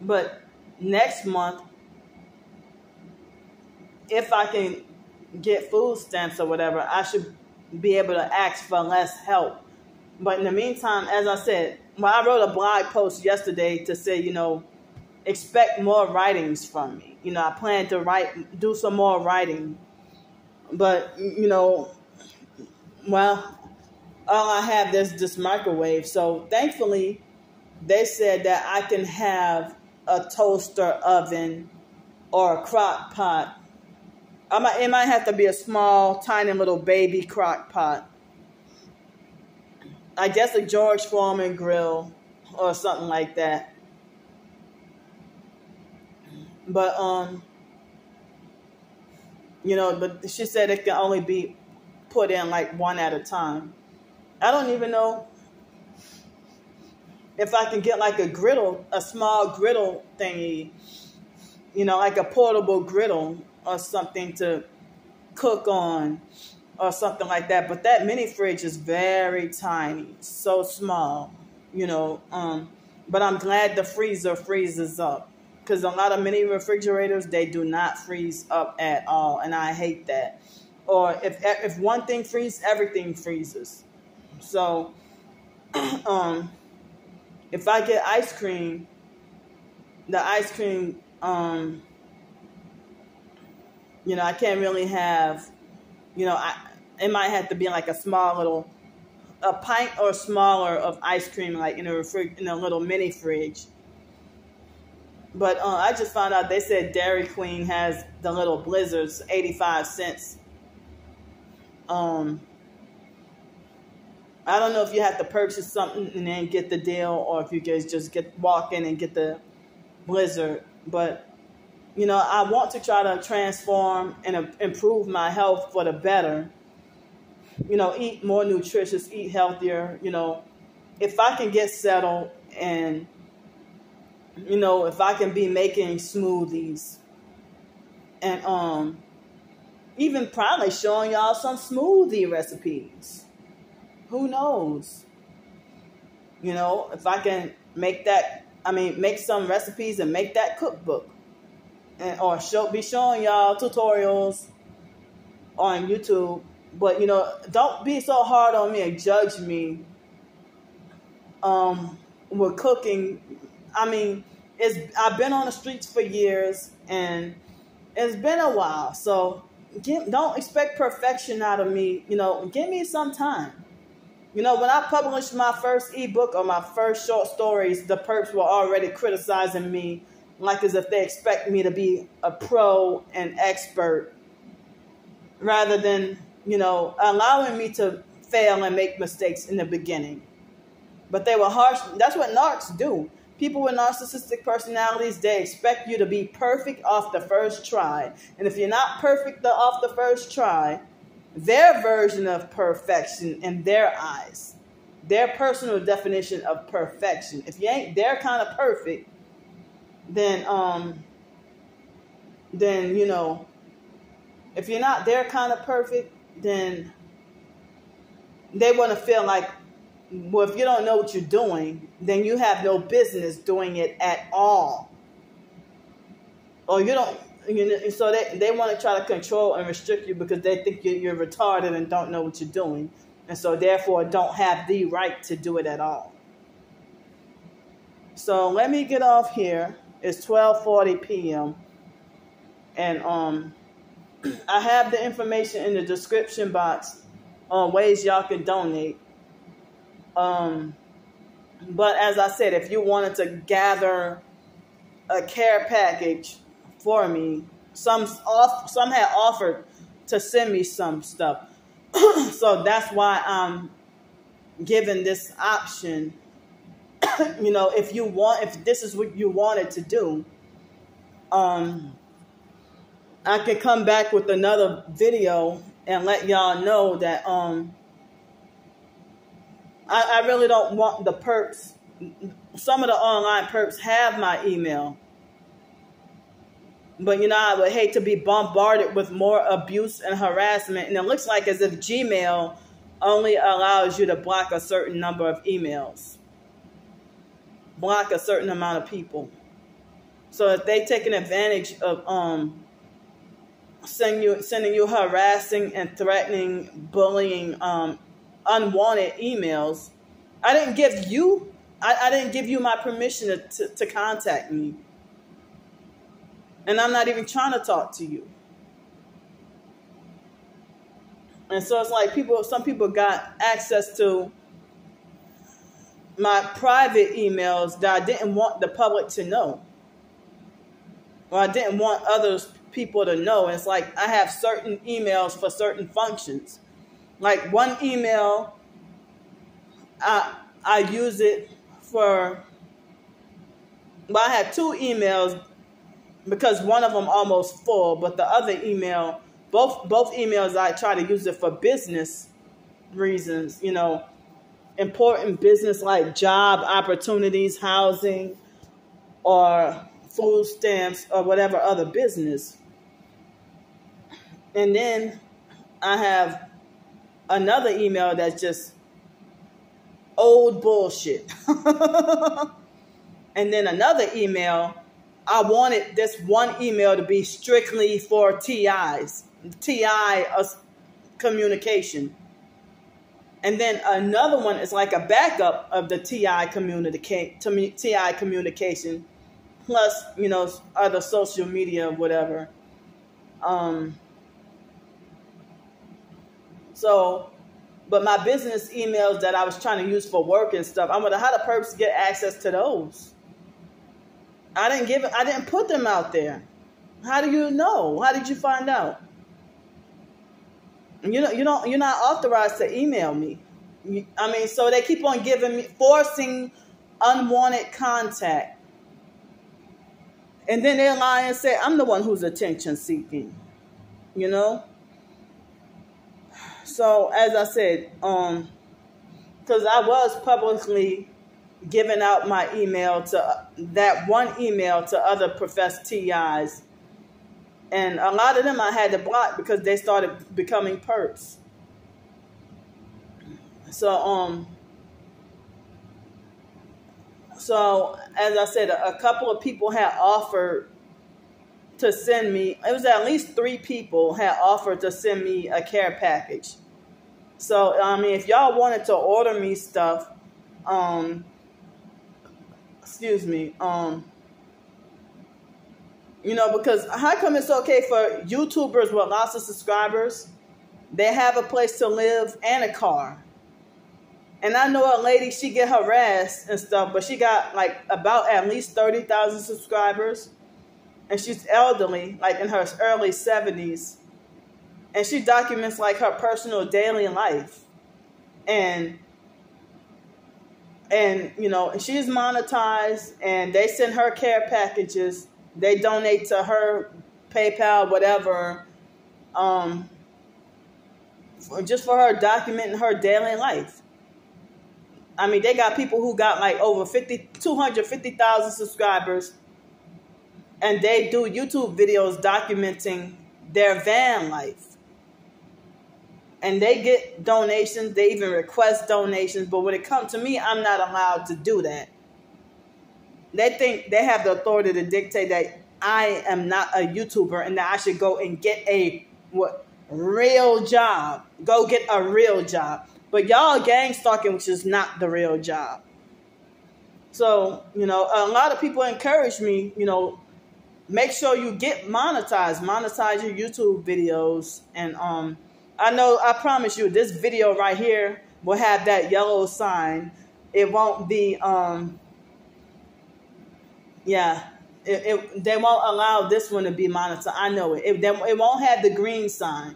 but next month, if I can get food stamps or whatever, I should be able to ask for less help. But in the meantime, as I said, I wrote a blog post yesterday to say, expect more writings from me. I plan to do some more writing. But, all I have is this microwave. So thankfully, they said that I can have a toaster oven or a crock pot. It might have to be a small, tiny little baby crock pot. I guess a George Foreman grill or something like that. But, but she said it can only be put in like one at a time. I don't even know if I can get like a small griddle thingy, like a portable griddle or something to cook on or something like that. But that mini fridge is very tiny, so small, but I'm glad the freezer freezes up, because a lot of mini refrigerators, they do not freeze up at all, and I hate that. Or if one thing freezes, everything freezes. So if I get ice cream, the ice cream, I can't really have, it might have to be like a pint or smaller of ice cream, like in a little mini fridge. But I just found out they said Dairy Queen has the little blizzards, 85 cents. I don't know if you have to purchase something and then get the deal, or if you guys just walk in and get the blizzard. But, I want to try to transform and improve my health for the better. Eat more nutritious, eat healthier. If I can get settled and, if I can be making smoothies and even probably showing y'all some smoothie recipes. Who knows? If I can make some recipes and make that cookbook, or be showing y'all tutorials on YouTube. But, don't be so hard on me and judge me with cooking. I've been on the streets for years, and it's been a while. So don't expect perfection out of me. Give me some time. When I published my first ebook or my first short stories, the perps were already criticizing me like as if they expect me to be a pro and expert, rather than, allowing me to fail and make mistakes in the beginning. But they were harsh. That's what narcs do. People with narcissistic personalities, they expect you to be perfect off the first try. And if you're not perfect off the first try, their version of perfection in their eyes, their personal definition of perfection, if you ain't their kind of perfect, then then, you know, if you're not their kind of perfect, then they want to feel like, well, if you don't know what you're doing, then you have no business doing it at all. Or you don't, you know, so they want to try to control and restrict you because they think you're retarded and don't know what you're doing. And so therefore don't have the right to do it at all. So let me get off here. It's 12:40 p.m. And I have the information in the description box on ways y'all can donate. But as I said, if you wanted to gather a care package for me, some had offered to send me some stuff. So that's why I'm giving this option. You know, if this is what you wanted to do, I could come back with another video and let y'all know that I really don't want the perks. Some of the online perks have my email. But, you know, I would hate to be bombarded with more abuse and harassment. And it looks like as if Gmail only allows you to block a certain number of emails. Block a certain amount of people. So if they take an advantage of sending you harassing and threatening, bullying, unwanted emails, I didn't give you my permission to contact me. And I'm not even trying to talk to you. And so it's like some people got access to my private emails that I didn't want the public to know. Or I didn't want people to know. And it's like I have certain emails for certain functions. Like one email, I use it for, well, I had two emails because one of them almost full, but the other email, both emails, I try to use it for business reasons, you know, important business like job opportunities, housing, or food stamps, or whatever other business. And then I have another email that's just old bullshit. And then another email, I wanted this one email to be strictly for TI communication. And then another one is like a backup of the TI communication, plus, you know, other social media, whatever. But my business emails that I was trying to use for work and stuff, I wonder how the perps get access to those. I didn't put them out there. How do you know? How did you find out? You're not authorized to email me. I mean, so they keep on forcing unwanted contact. And then they lie and say, I'm the one who's attention seeking. You know? So, as I said, because I was publicly giving out my email that one email to other professed TIs. And a lot of them I had to block because they started becoming perps. So as I said, a couple of people had offered to send me, it was at least 3 people had offered to send me a care package. So, I mean, if y'all wanted to order me stuff, you know, because how come it's okay for YouTubers with lots of subscribers? They have a place to live and a car. And I know a lady, she get harassed and stuff, but she got like about at least 30,000 subscribers. And she's elderly, like in her early 70s. And she documents like her personal daily life. And you know, she's monetized, and they send her care packages. They donate to her PayPal, whatever, just for her documenting her daily life. I mean, they got people who got like over 250,000 subscribers, and they do YouTube videos documenting their van life. And they get donations. They even request donations. But when it comes to me, I'm not allowed to do that. They think they have the authority to dictate that I am not a YouTuber and that I should go and get a real job. Go get a real job. But y'all gang stalking, which is not the real job. So, a lot of people encourage me, make sure you get monetized. Monetize your YouTube videos. And I promise you, this video right here will have that yellow sign. It won't be, they won't allow this one to be monetized. I know it. It won't have the green sign.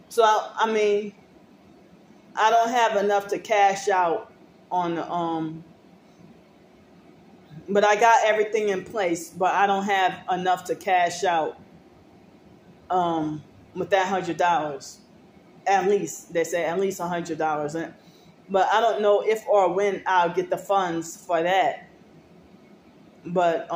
So, I don't have enough to cash out on the, but I got everything in place, but I don't have enough to cash out with that $100. At least, they say at least $100. But I don't know if or when I'll get the funds for that. But,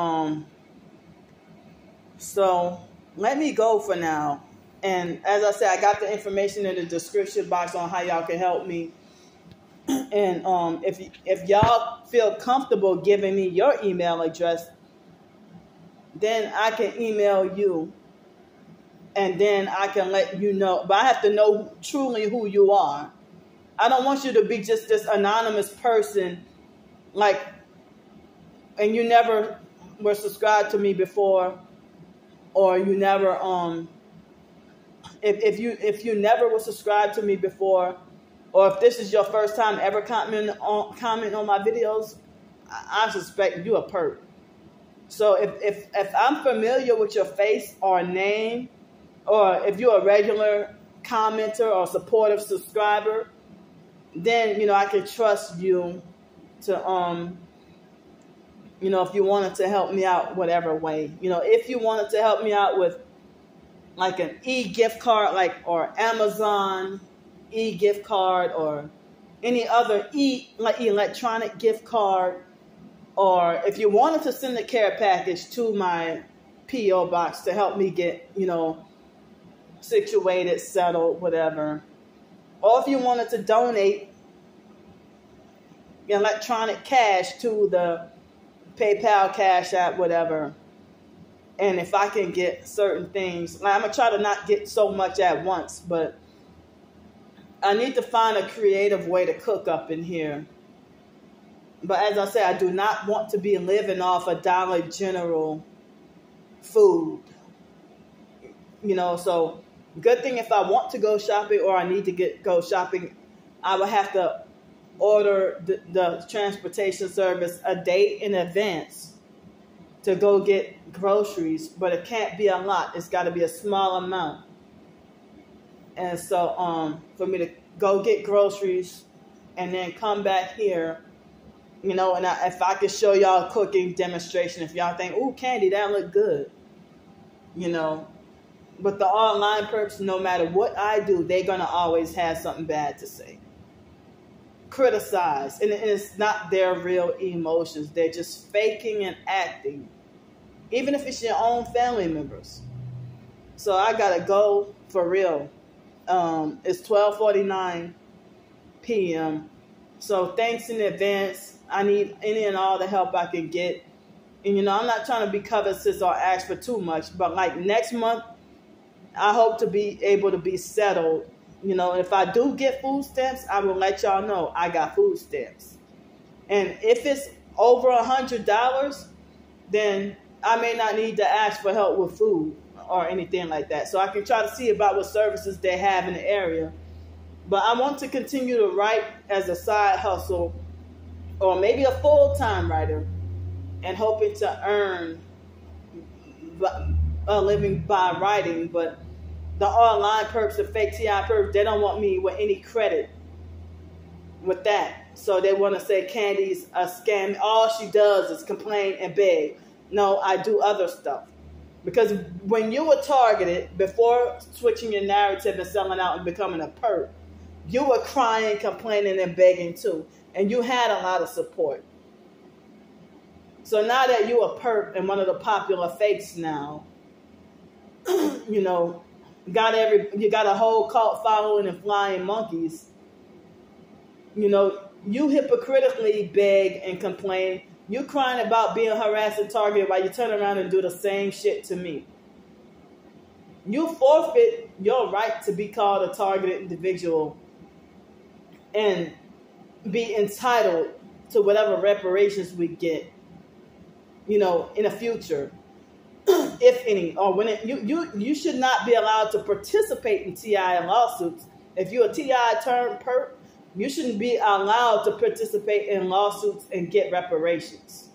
so let me go for now. And as I said, I got the information in the description box on how y'all can help me. And if y'all feel comfortable giving me your email address, then I can email you. And then I can let you know. But I have to know truly who you are. I don't want you to be just this anonymous person, and you never were subscribed to me before, or you never if you never were subscribed to me before, or if this is your first time ever comment on my videos, I suspect you a perp. So if I'm familiar with your face or name, or if you're a regular commenter or supportive subscriber, then I can trust you to if you wanted to help me out whatever way. If you wanted to help me out with like an e-gift card, or Amazon e-gift card, or any other electronic gift card, or if you wanted to send a care package to my P.O. box to help me get, situated, settled, whatever. Or if you wanted to donate electronic cash to the PayPal, CashApp, whatever. And if I can get certain things, I'm going to try to not get so much at once, but I need to find a creative way to cook up in here. But as I say, I do not want to be living off of Dollar General food. So good thing if I want to go shopping or I need to go shopping, I would have to order the transportation service a day in advance to go get groceries, but it can't be a lot. It's got to be a small amount. And so for me to go get groceries and then come back here, and if I could show y'all a cooking demonstration, if y'all think, ooh, Candy, that look good, But the online perps, no matter what I do, they're going to always have something bad to say. Criticize. And it's not their real emotions. They're just faking and acting. Even if it's your own family members. So I got to go for real. It's 12:49 p.m. So thanks in advance. I need any and all the help I can get. And, I'm not trying to be covetous or ask for too much. But next month, I hope to be able to be settled. If I do get food stamps, I will let y'all know I got food stamps. And if it's over $100, then I may not need to ask for help with food or anything like that. So I can try to see about what services they have in the area. But I want to continue to write as a side hustle, or maybe a full-time writer, and hoping to earn a living by writing. But the online perps, the fake TI perps, they don't want me with any credit with that. So they want to say Candy's a scam. All she does is complain and beg. No, I do other stuff. Because when you were targeted, before switching your narrative and selling out and becoming a perp, you were crying, complaining, and begging too. And you had a lot of support. So now that you a perp and one of the popular fakes now, you know, you got a whole cult following and flying monkeys. You know, you hypocritically beg and complain. You crying about being harassed and targeted while you turn around and do the same shit to me. You forfeit your right to be called a targeted individual and be entitled to whatever reparations we get, you know, in the future, if any, or when you should not be allowed to participate in TI lawsuits. If you're a TI turned perp, you shouldn't be allowed to participate in lawsuits and get reparations.